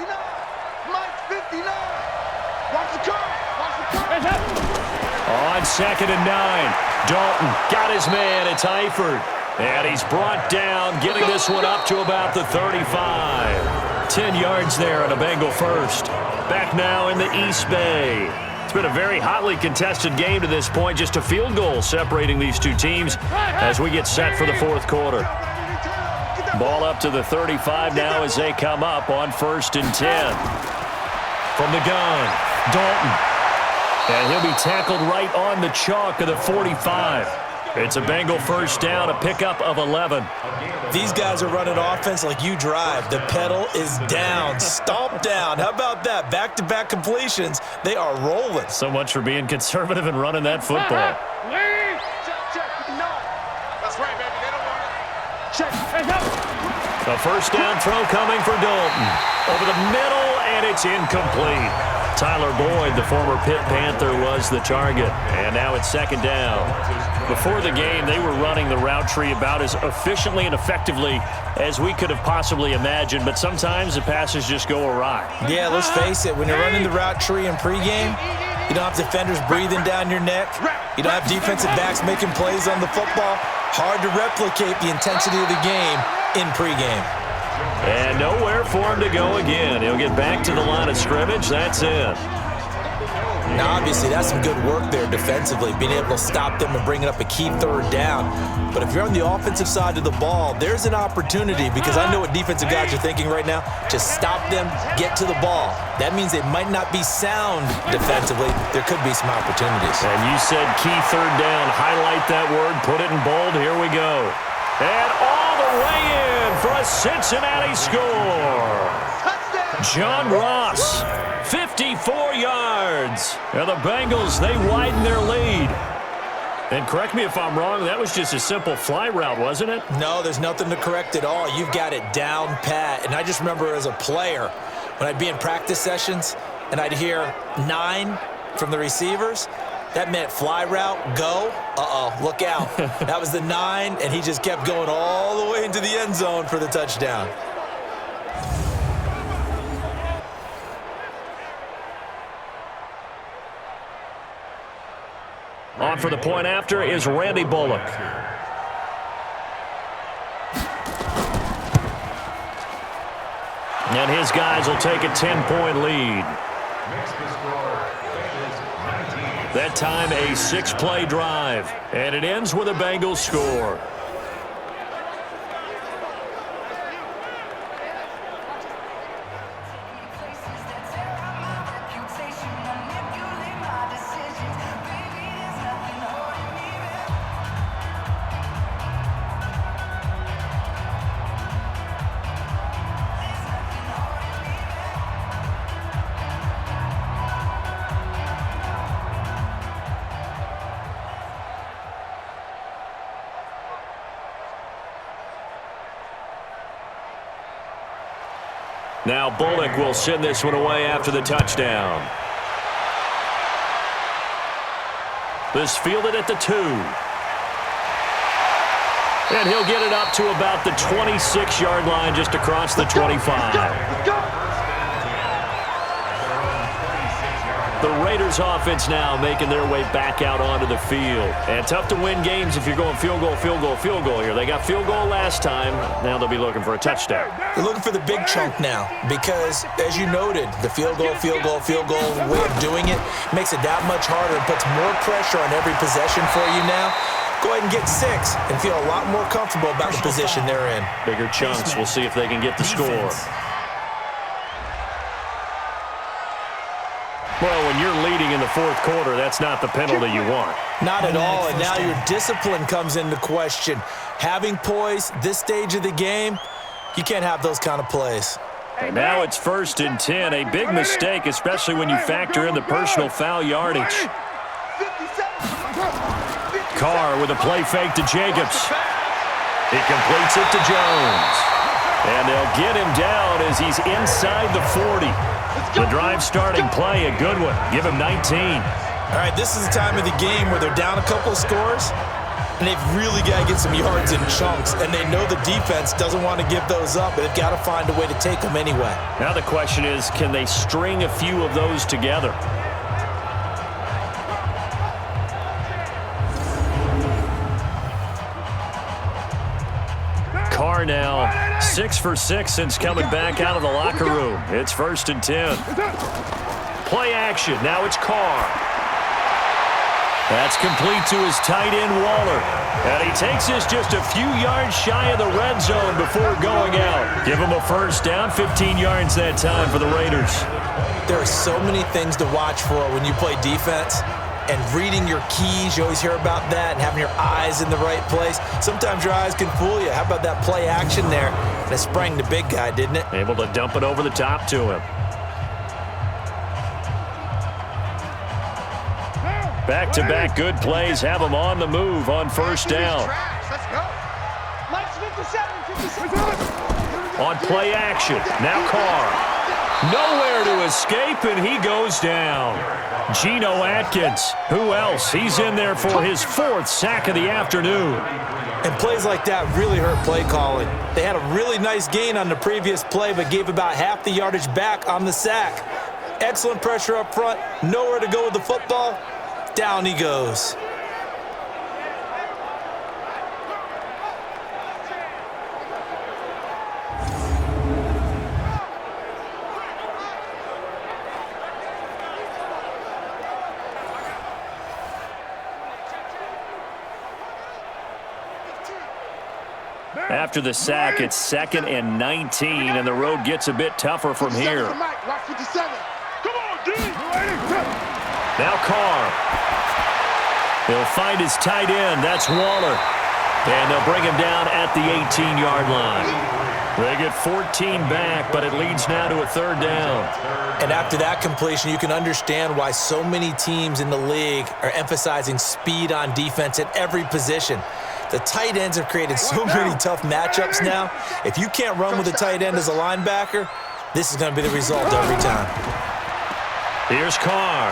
On 2nd and 9, Dalton got his man. It's Eifert. And he's brought down, getting this one up to about the 35. 10 yards there on a Bengal first. Back now in the East Bay. It's been a very hotly contested game to this point. Just a field goal separating these two teams as we get set for the 4th quarter. Ball up to the 35 now as they come up on 1st and 10. From the gun, Dalton. And he'll be tackled right on the chalk of the 45. It's a Bengal first down, a pickup of 11. These guys are running offense like you drive. The pedal is down, stomp down. How about that? Back-to-back completions. They are rolling. So much for being conservative and running that football. Check. No. That's right, baby. They don't want it. Check. Hands up. A first down throw coming for Dalton. Over the middle, and it's incomplete. Tyler Boyd, the former Pitt Panther, was the target. And now it's second down. Before the game, they were running the route tree about as efficiently and effectively as we could have possibly imagined, but sometimes the passes just go awry. Yeah, let's face it. When you're running the route tree in pregame, you don't have defenders breathing down your neck. You don't have defensive backs making plays on the football. Hard to replicate the intensity of the game in pregame. And nowhere for him to go again. He'll get back to the line of scrimmage. That's it. Now, obviously, that's some good work there defensively, being able to stop them and bringing up a key third down. But if you're on the offensive side of the ball, there's an opportunity, because I know what defensive guys are thinking right now. Just stop them, get to the ball. That means they might not be sound defensively. There could be some opportunities. And you said key third down. Highlight that word. Put it in bold. Here we go. And all the way in for a Cincinnati score. John Ross, 54 yards. And the Bengals, they widen their lead. And correct me if I'm wrong, that was just a simple fly route, wasn't it? No, there's nothing to correct at all. You've got it down pat. And I just remember as a player, when I'd be in practice sessions and I'd hear 9 from the receivers, that meant fly route, go. Uh-oh, look out. That was the 9, and he just kept going all the way into the end zone for the touchdown. On for the point after is Randy Bullock. And his guys will take a 10-point lead. That time a 6-play drive. And it ends with a Bengals score. Now Bullock will send this one away after the touchdown. This fielded at the 2. And he'll get it up to about the 26-yard line, just across the 25. Let's go. The Raiders offense now making their way back out onto the field. And tough to win games if you're going field goal, field goal, field goal here. They got field goal last time. Now they'll be looking for a touchdown. They're looking for the big chunk now because, as you noted, the field goal way of doing it makes it that much harder and puts more pressure on every possession for you now. Go ahead and get 6 and feel a lot more comfortable about the position they're in. Bigger chunks. We'll see if they can get the score. Well, when you're leading in the fourth quarter, that's not the penalty you want. Not at all, and now your discipline comes into question. Having poise this stage of the game, you can't have those kind of plays. And now it's 1st and 10, a big mistake, especially when you factor in the personal foul yardage. Carr with a play fake to Jacobs. He completes it to Jones. And they'll get him down as he's inside the 40. The drive starting play, a good one. Give him 19. All right, this is the time of the game where they're down a couple of scores, and they've really got to get some yards in chunks, and they know the defense doesn't want to give those up, but they've got to find a way to take them anyway. Now the question is, can they string a few of those together? Carr now 6 for 6 since coming back out of the locker room. It's 1st and 10. Play action. Now it's Carr. That's complete to his tight end, Waller. And he takes this just a few yards shy of the red zone before going out. Give him a first down, 15 yards that time for the Raiders. There are so many things to watch for when you play defense, and reading your keys. You always hear about that, and having your eyes in the right place. Sometimes your eyes can fool you. How about that play action there? And it sprang the big guy, didn't it? Able to dump it over the top to him. Back-to-back good plays have him on the move on first down. Let's go. Mike's 57. On play action, now Carr. Nowhere to escape, and he goes down. Geno Atkins, who else? He's in there for his 4th sack of the afternoon. And plays like that really hurt play calling. They had a really nice gain on the previous play, but gave about half the yardage back on the sack. Excellent pressure up front, nowhere to go with the football. Down he goes. After the sack, it's 2nd and 19, and the road gets a bit tougher from here. Watch 57. Come on, D. Now Carr. He'll find his tight end. That's Waller. And they'll bring him down at the 18-yard line. They get 14 back, but it leads now to a 3rd down. And after that completion, you can understand why so many teams in the league are emphasizing speed on defense at every position. The tight ends have created so many tough matchups now. If you can't run with a tight end as a linebacker, this is going to be the result every time. Here's Carr.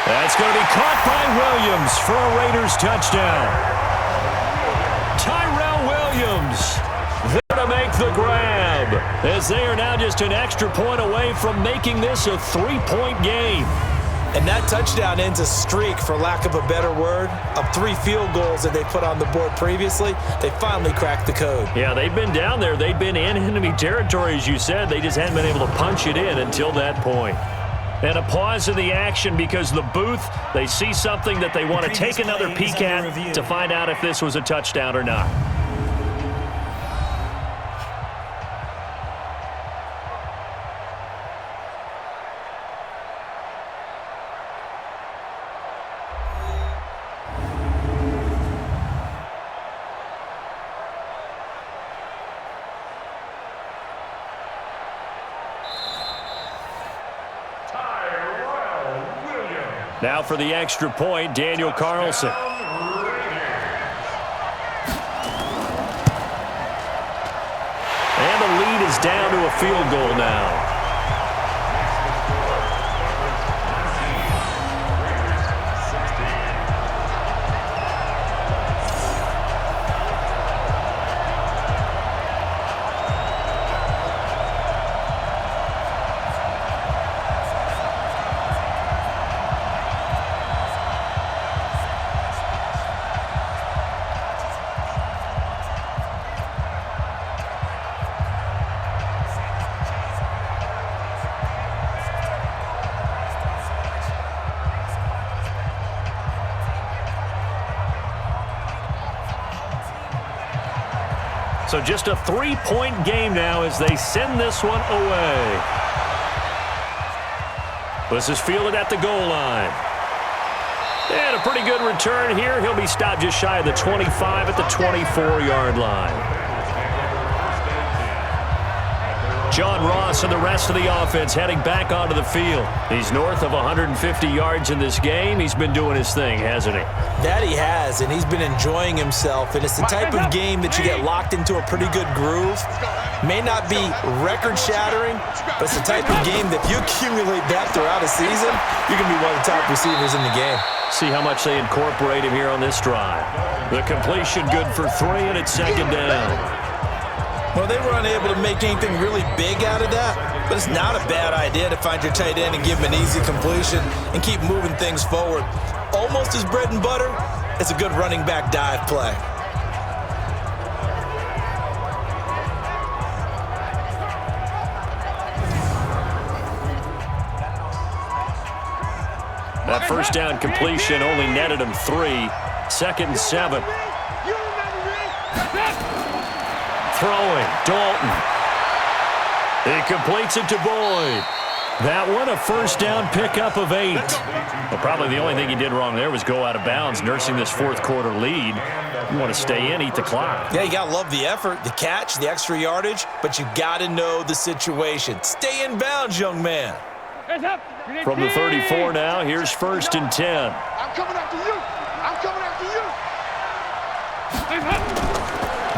That's going to be caught by Williams for a Raiders touchdown. Tyrell Williams there to make the grab, as they are now just an extra point away from making this a 3-point game. And that touchdown ends a streak, for lack of a better word, of 3 field goals that they put on the board previously. They finally cracked the code. Yeah, they've been down there. They've been in enemy territory, as you said. They just hadn't been able to punch it in until that point. And a pause in the action because the booth, they see something that they want to take another peek at to find out if this was a touchdown or not. Now for the extra point, Daniel Carlson. And the lead is down to a field goal now. So just a 3-point game now as they send this one away. This is fielded at the goal line. And a pretty good return here. He'll be stopped just shy of the 25 at the 24-yard line. John Ross and the rest of the offense heading back onto the field. He's north of 150 yards in this game. He's been doing his thing, hasn't he? That he has, and he's been enjoying himself. And it's the type of game that you get locked into a pretty good groove. May not be record-shattering, but it's the type of game that if you accumulate that throughout a season, you're going to be one of the top receivers in the game. See how much they incorporate him here on this drive. The completion good for 3, and it's 2nd down. Well, they were unable to make anything really big out of that, but it's not a bad idea to find your tight end and give him an easy completion and keep moving things forward. Almost as bread and butter, it's a good running back dive play. That first down completion only netted him 3. 2nd and 7. Throwing, Dalton. He completes it to Boyd. That one, a first down pickup of 8. Well, probably the only thing he did wrong there was go out of bounds, nursing this fourth quarter lead. You want to stay in, eat the clock. Yeah, you got to love the effort, the catch, the extra yardage, but you got to know the situation. Stay in bounds, young man. From the 34 now, here's 1st and 10. I'm coming after you. I'm coming after you.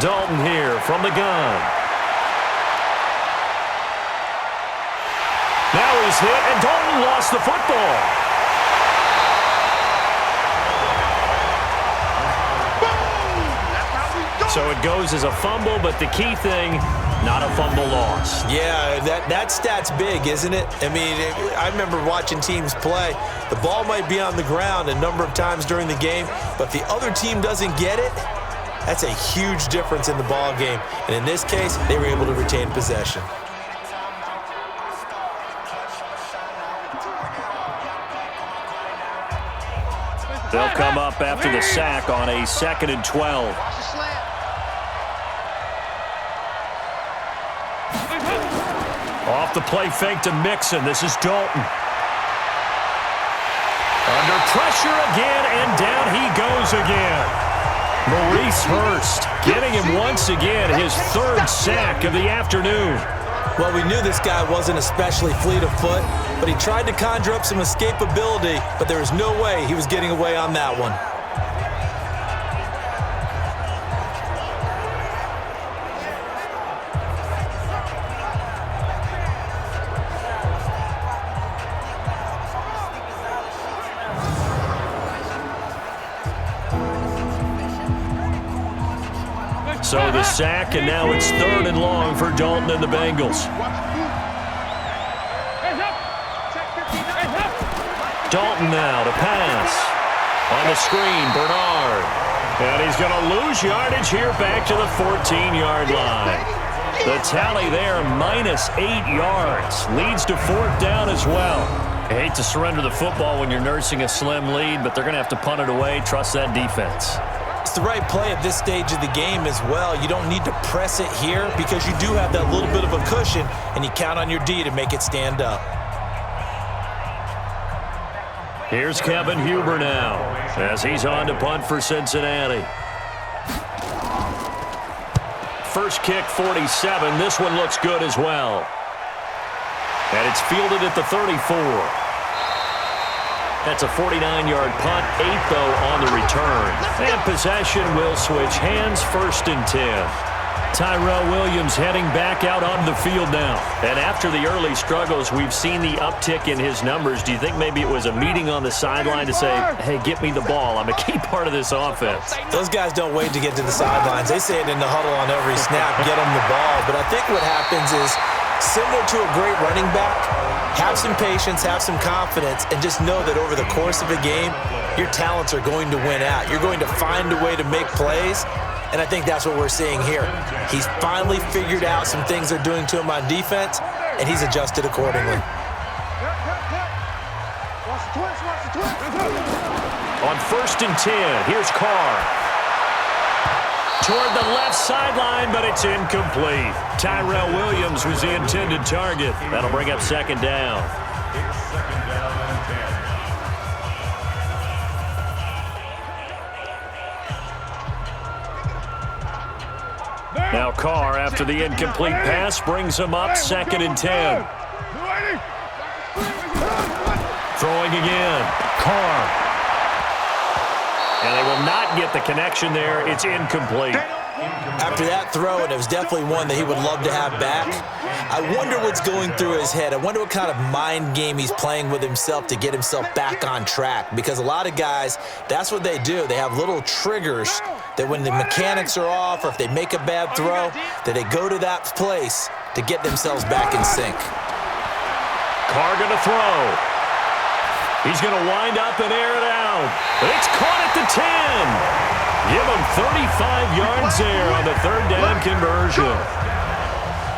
Dalton here from the gun. Now he's hit, and Dalton lost the football. So it goes as a fumble, but the key thing, not a fumble loss. Yeah, that stat's big, isn't it? I mean, I remember watching teams play. The ball might be on the ground a number of times during the game, but if the other team doesn't get it, that's a huge difference in the ball game. And in this case, they were able to retain possession. They'll come up after the sack on a 2nd and 12. Off the play fake to Mixon. This is Dalton. Under pressure again, and down he goes again. Maurice Hurst getting him once again, his 3rd sack of the afternoon. Well, we knew this guy wasn't especially fleet of foot, but he tried to conjure up some escapability, but there was no way he was getting away on that one. So the sack, and now it's 3rd and long for Dalton and the Bengals. Dalton now to pass. On the screen, Bernard. And he's going to lose yardage here back to the 14-yard line. The tally there, minus 8 yards. Leads to 4th down as well. I hate to surrender the football when you're nursing a slim lead, but they're going to have to punt it away. Trust that defense. It's the right play at this stage of the game as well. You don't need to press it here because you do have that little bit of a cushion, and you count on your D to make it stand up. Here's Kevin Huber now as he's on to punt for Cincinnati. First kick, 47. This one looks good as well. And it's fielded at the 34. That's a 49-yard punt, 8 though on the return. And possession will switch hands, 1st and 10. Tyrell Williams heading back out onto the field now. And after the early struggles, we've seen the uptick in his numbers. Do you think maybe it was a meeting on the sideline to say, hey, get me the ball. I'm a key part of this offense. Those guys don't wait to get to the sidelines. They say it in the huddle on every snap, get them the ball. But I think what happens is, similar to a great running back, have some patience, have some confidence, and just know that over the course of a game, your talents are going to win out. You're going to find a way to make plays, and I think that's what we're seeing here. He's finally figured out some things they're doing to him on defense, and he's adjusted accordingly. On 1st and 10, here's Carr. Toward the left sideline, but it's incomplete. Tyrell Williams was the intended target. That'll bring up 2nd down. It's 2nd down and 10. Now Carr, after the incomplete pass, brings him up 2nd and 10. Throwing again. Carr. And they will not get the connection there. It's incomplete. After that throw, and it was definitely one that he would love to have back, I wonder what's going through his head. I wonder what kind of mind game he's playing with himself to get himself back on track. Because a lot of guys, that's what they do. They have little triggers that when the mechanics are off or if they make a bad throw, that they go to that place to get themselves back in sync. Carr going to throw. He's going to wind up and air it out. But it's caught at the 10. Give him 35 yards there on the 3rd down conversion.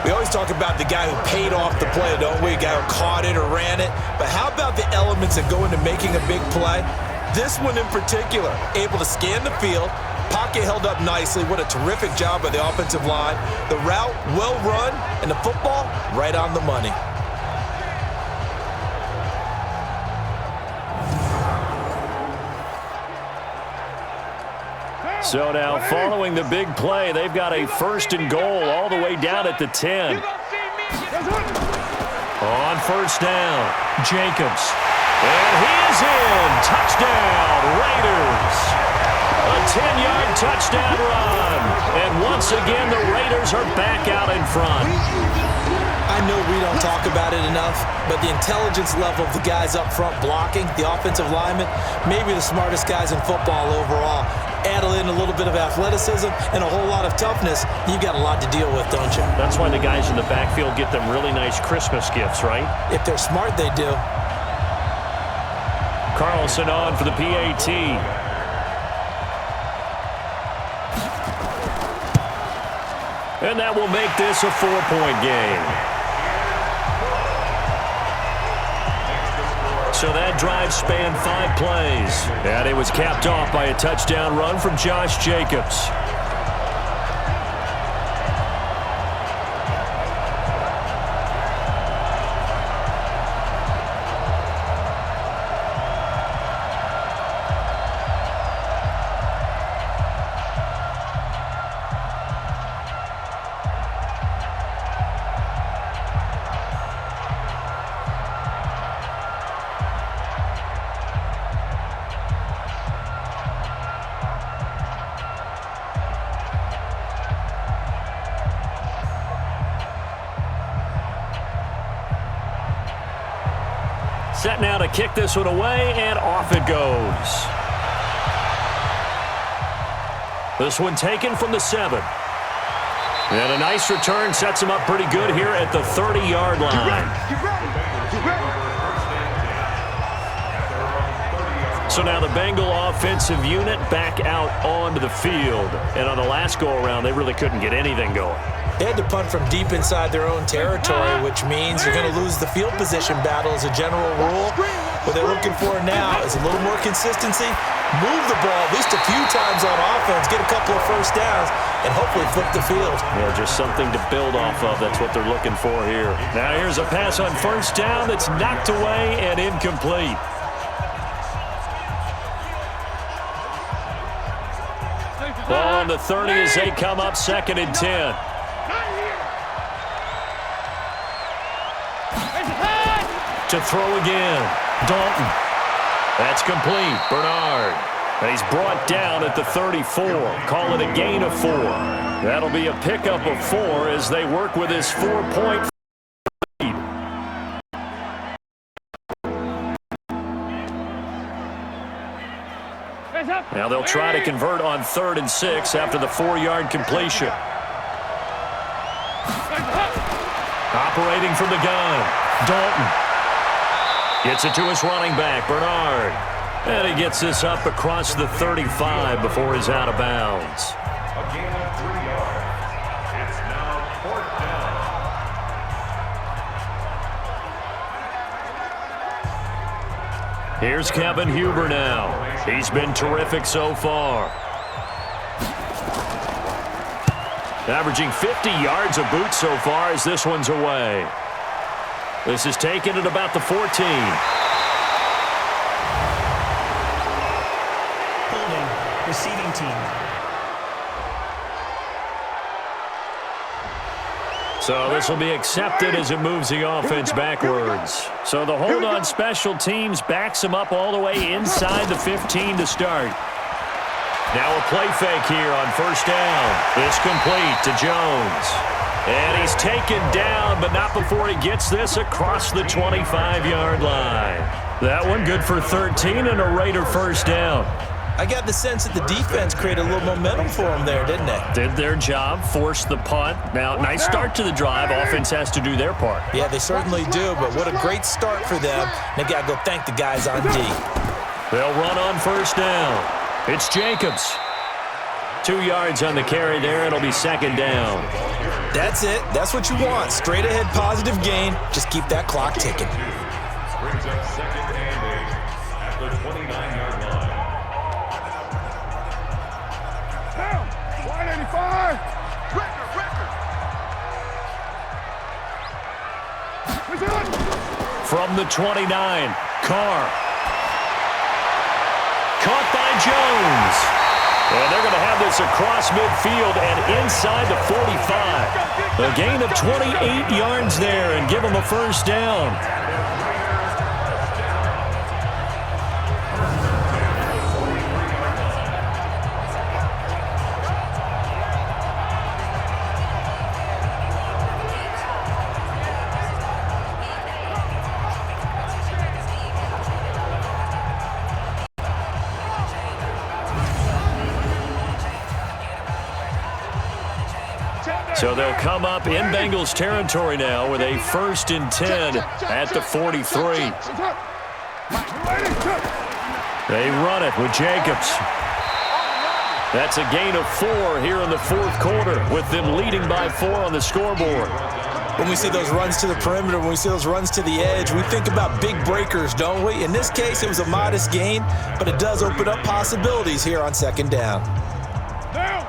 We always talk about the guy who paid off the play, don't we? A guy who caught it or ran it. But how about the elements that go into making a big play? This one in particular, able to scan the field, pocket held up nicely. What a terrific job by the offensive line. The route well run, and the football right on the money. So now following the big play, they've got a 1st and goal all the way down at the 10. On 1st down, Jacobs. And he is in. Touchdown, Raiders. A 10-yard touchdown run. And once again, the Raiders are back out in front. I know we don't talk about it enough, but the intelligence level of the guys up front blocking, the offensive linemen, maybe the smartest guys in football overall. Add in a little bit of athleticism and a whole lot of toughness, you've got a lot to deal with, don't you? That's why the guys in the backfield get them really nice Christmas gifts, right? If they're smart, they do. Carlson on for the PAT. And that will make this a 4-point game. So that drive spanned 5 plays. And it was capped off by a touchdown run from Josh Jacobs. Set now to kick this one away, and off it goes. This one taken from the 7. And a nice return sets him up pretty good here at the 30-yard line. So now the Bengal offensive unit back out onto the field. And on the last go-around, they really couldn't get anything going. They had to punt from deep inside their own territory, which means you're going to lose the field position battle as a general rule. What they're looking for now is a little more consistency, move the ball at least a few times on offense, get a couple of 1st downs, and hopefully flip the field. Yeah, just something to build off of. That's what they're looking for here. Now here's a pass on 1st down that's knocked away and incomplete. Ball on the 30 as they come up 2nd and 10. To throw again. Dalton. That's complete. Bernard. And he's brought down at the 34. Call it a gain of 4. That'll be a pickup of 4 as they work with his 4-point lead. Now they'll try to convert on 3rd and 6 after the 4-yard completion. Operating from the gun. Dalton. Gets it to his running back, Bernard. And he gets this up across the 35 before he's out of bounds. A gain of 3 yards. It's now 4th down. Here's Kevin Huber now. He's been terrific so far. Averaging 50 yards a boot so far as this one's away. This is taken at about the 14. Holding, receiving team. So this will be accepted as it moves the offense backwards. So the hold on special teams backs him up all the way inside the 15 to start. Now a play fake here on 1st down. It's complete to Jones. And he's taken down, but not before he gets this across the 25-yard line. That one good for 13 and a Raider 1st down. I got the sense that the defense created a little momentum for them there, didn't they? Did their job, forced the punt. Now, nice start to the drive. Offense has to do their part. Yeah, they certainly do, but what a great start for them. They've got to go thank the guys on D. They'll run on 1st down. It's Jacobs. 2 yards on the carry there. It'll be 2nd down. That's it. That's what you want. Straight ahead positive gain. Just keep that clock ticking. Brings up 2nd and 8 at the 29-yard line. Down. 185. From the 29, Carr. Caught by Jones. And they're going to have this across midfield and inside the 45. A gain of 28 yards there and give them a first down. So they'll come up in Bengals territory now with a 1st and 10 at the 43. They run it with Jacobs. That's a gain of 4 here in the 4th quarter with them leading by 4 on the scoreboard. When we see those runs to the perimeter, when we see those runs to the edge, we think about big breakers, don't we? In this case, it was a modest gain, but it does open up possibilities here on 2nd down. Down.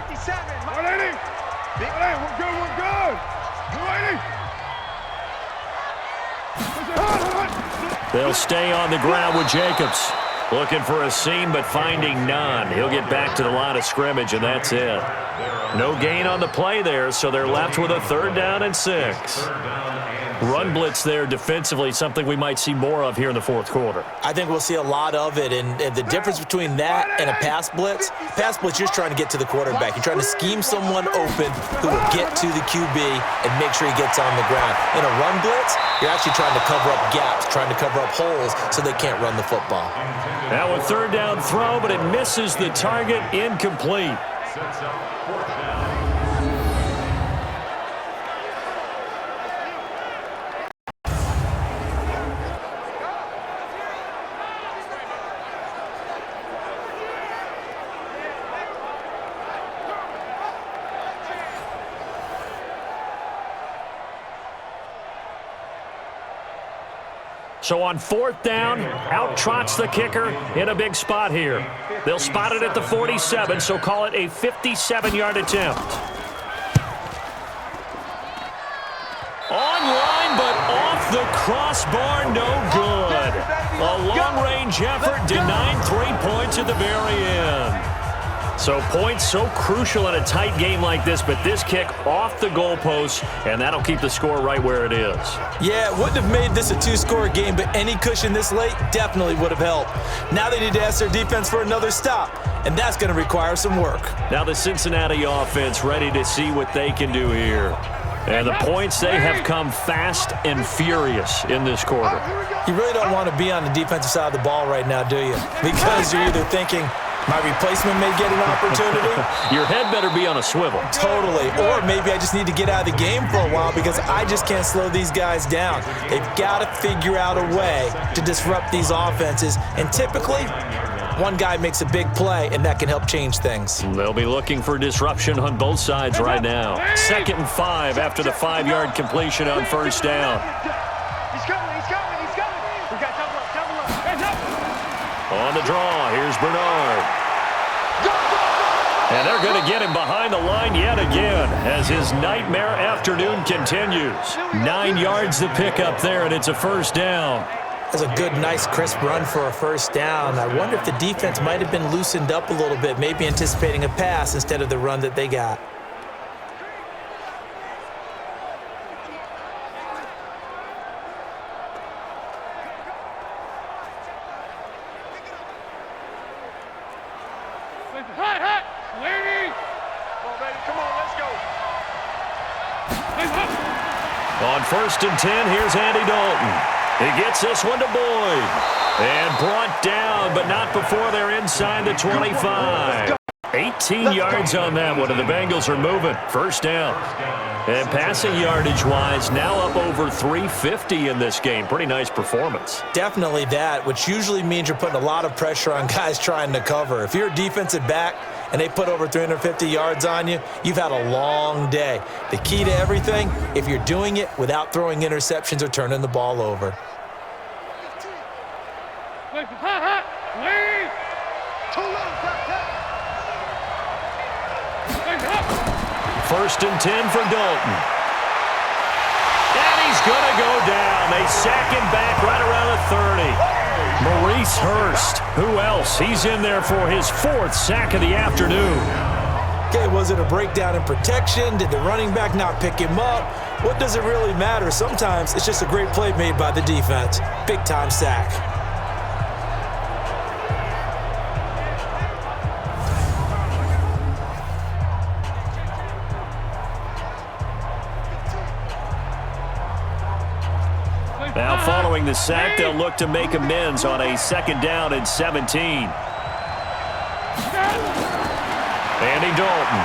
57. 180. Hey, we're good, we're good. 280. They'll stay on the ground with Jacobs. Looking for a seam, but finding none. He'll get back to the line of scrimmage, and that's it. No gain on the play there, so they're left with a 3rd down and 6. Run blitz there defensively, something we might see more of here in the 4th quarter. I think we'll see a lot of it, and the difference between that and a pass blitz, you're just trying to get to the quarterback. You're trying to scheme someone open who will get to the QB and make sure he gets on the ground. In a run blitz, you're actually trying to cover up gaps, trying to cover up holes so they can't run the football. Now a 3rd down throw, but it misses the target, incomplete. So on 4th down, out trots the kicker in a big spot here. They'll spot it at the 47, so call it a 57-yard attempt. Online, but off the crossbar, no good. A long-range effort denying 3 points at the very end. So points so crucial in a tight game like this, but this kick off the goalpost, and that'll keep the score right where it is. Yeah, it wouldn't have made this a 2-score game, but any cushion this late definitely would have helped. Now they need to ask their defense for another stop, and that's going to require some work. Now the Cincinnati offense ready to see what they can do here. And the points, they have come fast and furious in this quarter. You really don't want to be on the defensive side of the ball right now, do you? Because you're either thinking, my replacement may get an opportunity. Your head better be on a swivel. Totally. Or maybe I just need to get out of the game for a while because I just can't slow these guys down. They've got to figure out a way to disrupt these offenses. And typically, one guy makes a big play, and that can help change things. They'll be looking for disruption on both sides right now. 2nd and 5 after the 5-yard completion on 1st down. He's coming, he's coming, he's coming. We got double up. Hands up. On the draw, here's Bernard. And they're going to get him behind the line yet again as his nightmare afternoon continues. 9 yards to pick up there, and it's a 1st down. That's a good, nice, crisp run for a 1st down. I wonder if the defense might have been loosened up a little bit, maybe anticipating a pass instead of the run that they got. On 1st and 10, here's Andy Dalton. He gets this one to Boyd. And brought down, but not before they're inside the 25. 18 yards on that one, and the Bengals are moving. 1st down. And passing yardage-wise, now up over 350 in this game. Pretty nice performance. Definitely that, which usually means you're putting a lot of pressure on guys trying to cover. If you're a defensive back and they put over 350 yards on you, you've had a long day. The key to everything, if you're doing it without throwing interceptions or turning the ball over. 1st and 10 for Dalton. And he's going to go down. They sack him back right around the 30. Maurice Hurst. Who else? He's in there for his 4th sack of the afternoon. Okay, was it a breakdown in protection? Did the running back not pick him up? What does it really matter? Sometimes it's just a great play made by the defense. Big-time sack. Now following the sack, they'll look to make amends on a 2nd down and 17. Andy Dalton.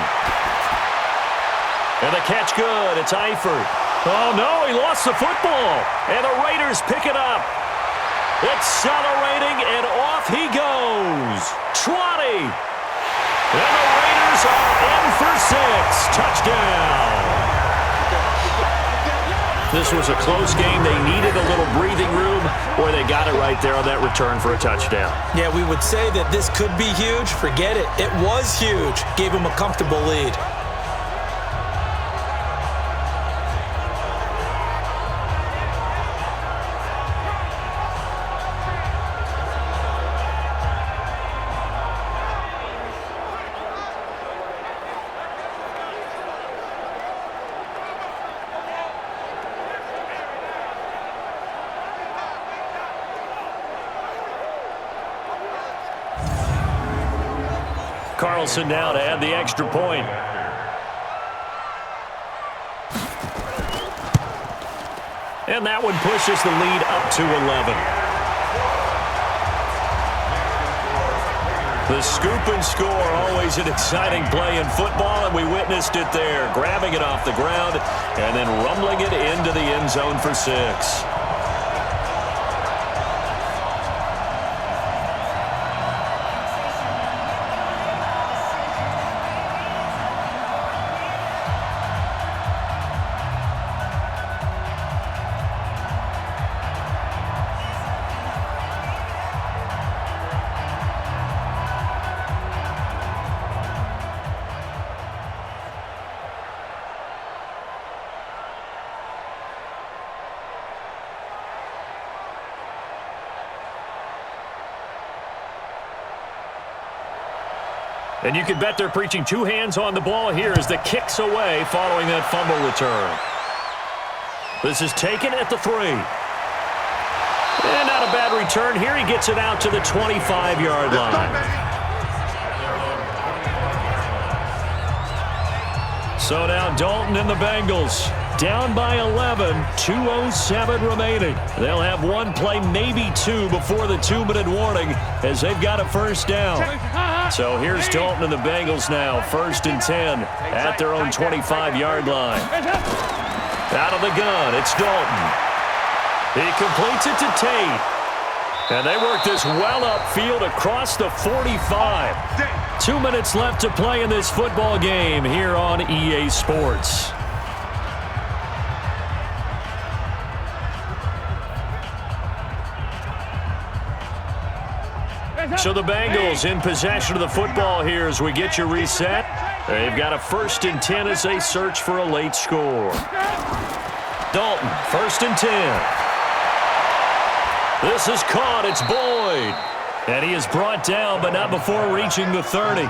And the catch good. It's Eifert. Oh, no, he lost the football. And the Raiders pick it up. Accelerating, and off he goes. 20. And the Raiders are in for 6. Touchdown. This was a close game. They needed a little breathing room, or they got it right there on that return for a touchdown. Yeah, we would say that this could be huge. Forget it. It was huge. Gave him a comfortable lead. Carlson now to add the extra point. And that one pushes the lead up to 11. The scoop and score, always an exciting play in football, and we witnessed it there, grabbing it off the ground and then rumbling it into the end zone for 6. And you can bet they're preaching 2 hands on the ball here as the kick's away following that fumble return. This is taken at the 3. And not a bad return here. He gets it out to the 25-yard line. So now Dalton and the Bengals down by 11, 2:07 remaining. They'll have 1 play, maybe 2, before the 2-minute warning as they've got a 1st down. So here's Dalton and the Bengals now, 1st and 10 at their own 25-yard line. Out of the gun, it's Dalton. He completes it to Tate. And they work this well upfield across the 45. 2 minutes left to play in this football game here on EA Sports. So the Bengals in possession of the football here as we get you reset. They've got a 1st and 10 as they search for a late score. Dalton, 1st and 10. This is caught. It's Boyd. And he is brought down, but not before reaching the 30.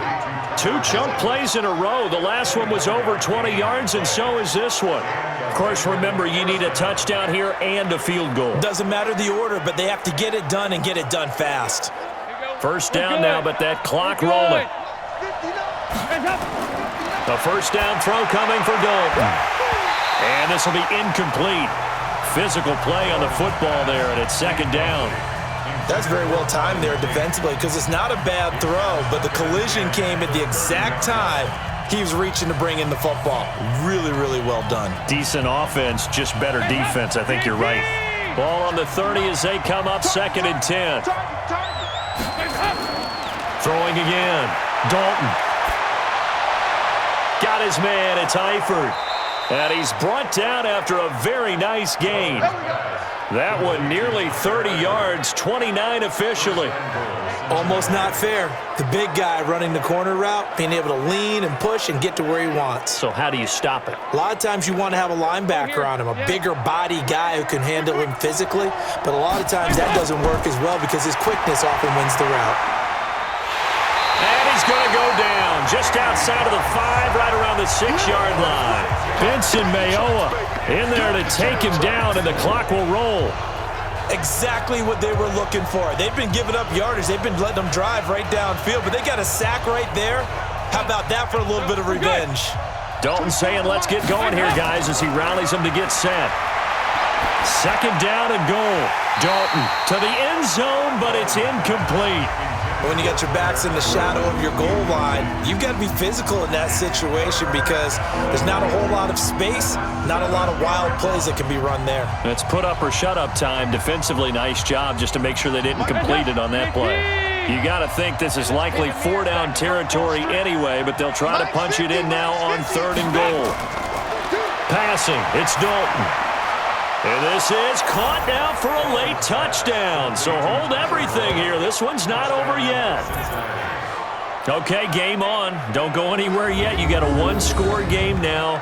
2 chunk plays in a row. The last one was over 20 yards, and so is this one. Of course, remember, you need a touchdown here and a field goal. Doesn't matter the order, but they have to get it done and get it done fast. 1st down now, but that clock rolling. A 1st down throw coming for Dalton. And this will be incomplete. Physical play on the football there, and it's 2nd down. That's very well timed there defensively because it's not a bad throw, but the collision came at the exact time he was reaching to bring in the football. Really, really well done. Decent offense, just better defense. I think you're right. Ball on the 30 as they come up, 2nd and 10. Throwing again. Dalton. Got his man. It's Eifert. And he's brought down after a very nice gain. That one nearly 30 yards, 29 officially. Almost not fair. The big guy running the corner route, being able to lean and push and get to where he wants. So how do you stop it? A lot of times you want to have a linebacker on him, a bigger body guy who can handle him physically, but a lot of times that doesn't work as well because his quickness often wins the route. And he's going to go down just outside of the 5, right around the 6-yard line. Benson Mayowa in there to take him down, and the clock will roll. Exactly what they were looking for. They've been giving up yardage. They've been letting them drive right downfield, but they got a sack right there. How about that for a little bit of revenge? Dalton saying, let's get going here, guys, as he rallies them to get set. 2nd down and goal. Dalton to the end zone, but it's incomplete. When you got your backs in the shadow of your goal line, you've got to be physical in that situation because there's not a whole lot of space, not a lot of wild plays that can be run there. It's put up or shut up time. Defensively, nice job just to make sure they didn't complete it on that play. You got to think this is likely 4-down territory anyway, but they'll try to punch it in now on 3rd and goal. Passing, it's Dalton. And this is caught now for a late touchdown. So hold everything here. This one's not over yet. Okay, game on. Don't go anywhere yet. You got a 1-score game now.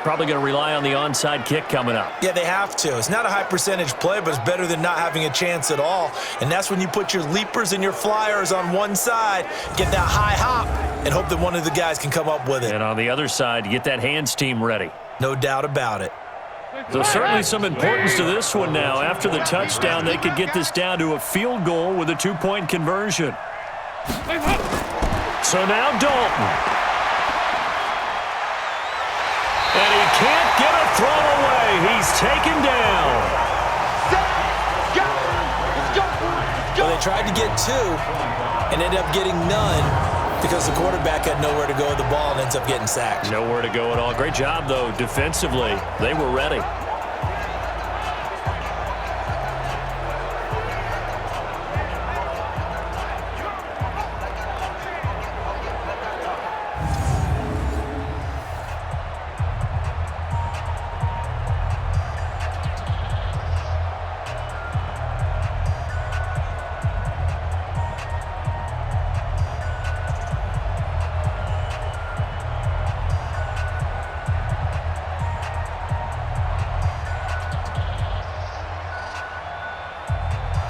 Probably going to rely on the onside kick coming up. Yeah, they have to. It's not a high percentage play, but it's better than not having a chance at all. And that's when you put your leapers and your flyers on one side, get that high hop, and hope that one of the guys can come up with it. And on the other side, you get that hands team ready. No doubt about it. So certainly some importance to this one now. After the touchdown, they could get this down to a field goal with a 2-point conversion. So now Dalton. And he can't get a throw away. He's taken down. Well, they tried to get 2 and ended up getting none because the quarterback had nowhere to go with the ball and ends up getting sacked. Nowhere to go at all. Great job, though, defensively. They were ready.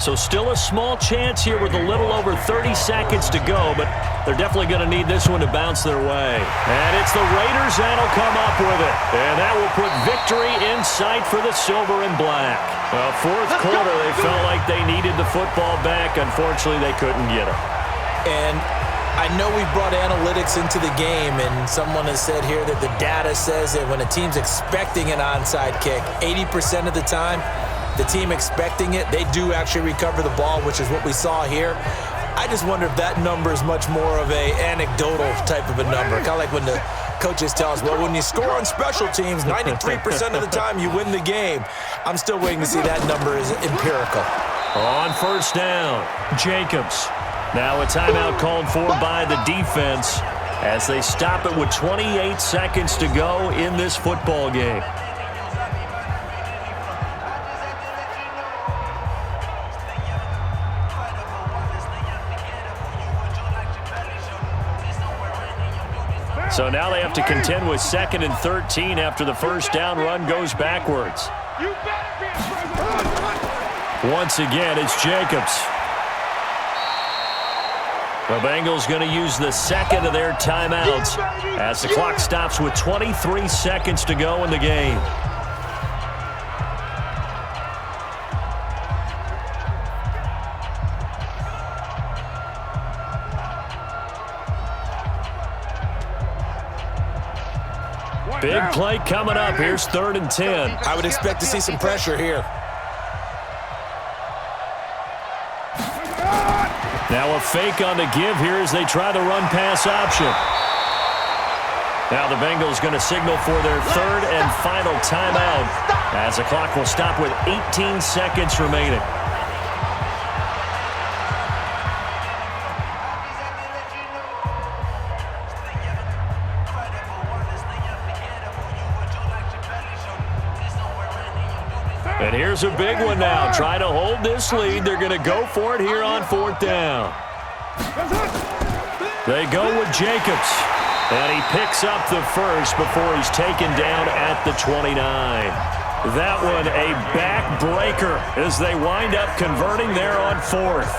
So still a small chance here with a little over 30 seconds to go, but they're definitely going to need this one to bounce their way. And it's the Raiders that'll come up with it. And that will put victory in sight for the silver and black. Well, 4th quarter, they felt like they needed the football back. Unfortunately, they couldn't get it. And I know we've brought analytics into the game, and someone has said here that the data says that when a team's expecting an onside kick, 80% of the time, the team expecting it, they do actually recover the ball, which is what we saw here. I just wonder if that number is much more of a anecdotal type of a number. Kind of like when the coaches tell us, well, when you score on special teams, 93% of the time you win the game. I'm still waiting to see that number is empirical. On 1st down, Jacobs. Now a timeout called for by the defense as they stop it with 28 seconds to go in this football game. So now they have to contend with 2nd and 13 after the 1st down run goes backwards. Once again, it's Jacobs. The Bengals going to use the 2nd of their timeouts as the clock stops with 23 seconds to go in the game. Big play coming up. Here's 3rd and 10. I would expect to see some pressure here. Now a fake on the give here as they try the run-pass option. Now the Bengals going to signal for their 3rd and final timeout as the clock will stop with 18 seconds remaining. And here's a big one now. Trying to hold this lead. They're going to go for it here on 4th down. They go with Jacobs. And he picks up the first before he's taken down at the 29. That one a backbreaker as they wind up converting there on 4th.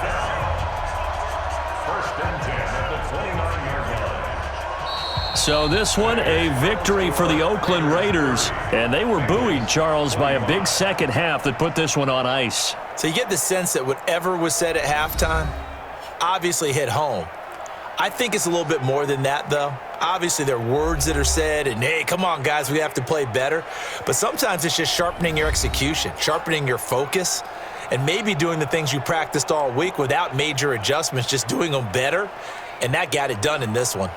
First and 10 at the 29-yard line. So this one a victory for the Oakland Raiders. And they were buoyed, Charles, by a big second half that put this one on ice. So you get the sense that whatever was said at halftime obviously hit home. I think it's a little bit more than that, though. Obviously, there are words that are said, and, hey, come on, guys, we have to play better. But sometimes it's just sharpening your execution, sharpening your focus, and maybe doing the things you practiced all week without major adjustments, just doing them better. And that got it done in this one.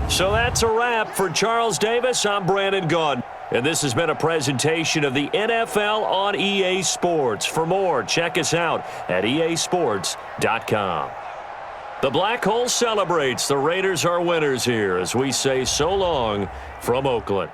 So that's a wrap for Charles Davis. I'm Brandon Gaudin. And this has been a presentation of the NFL on EA Sports. For more, check us out at easports.com. The Black Hole celebrates. The Raiders are winners here as we say so long from Oakland.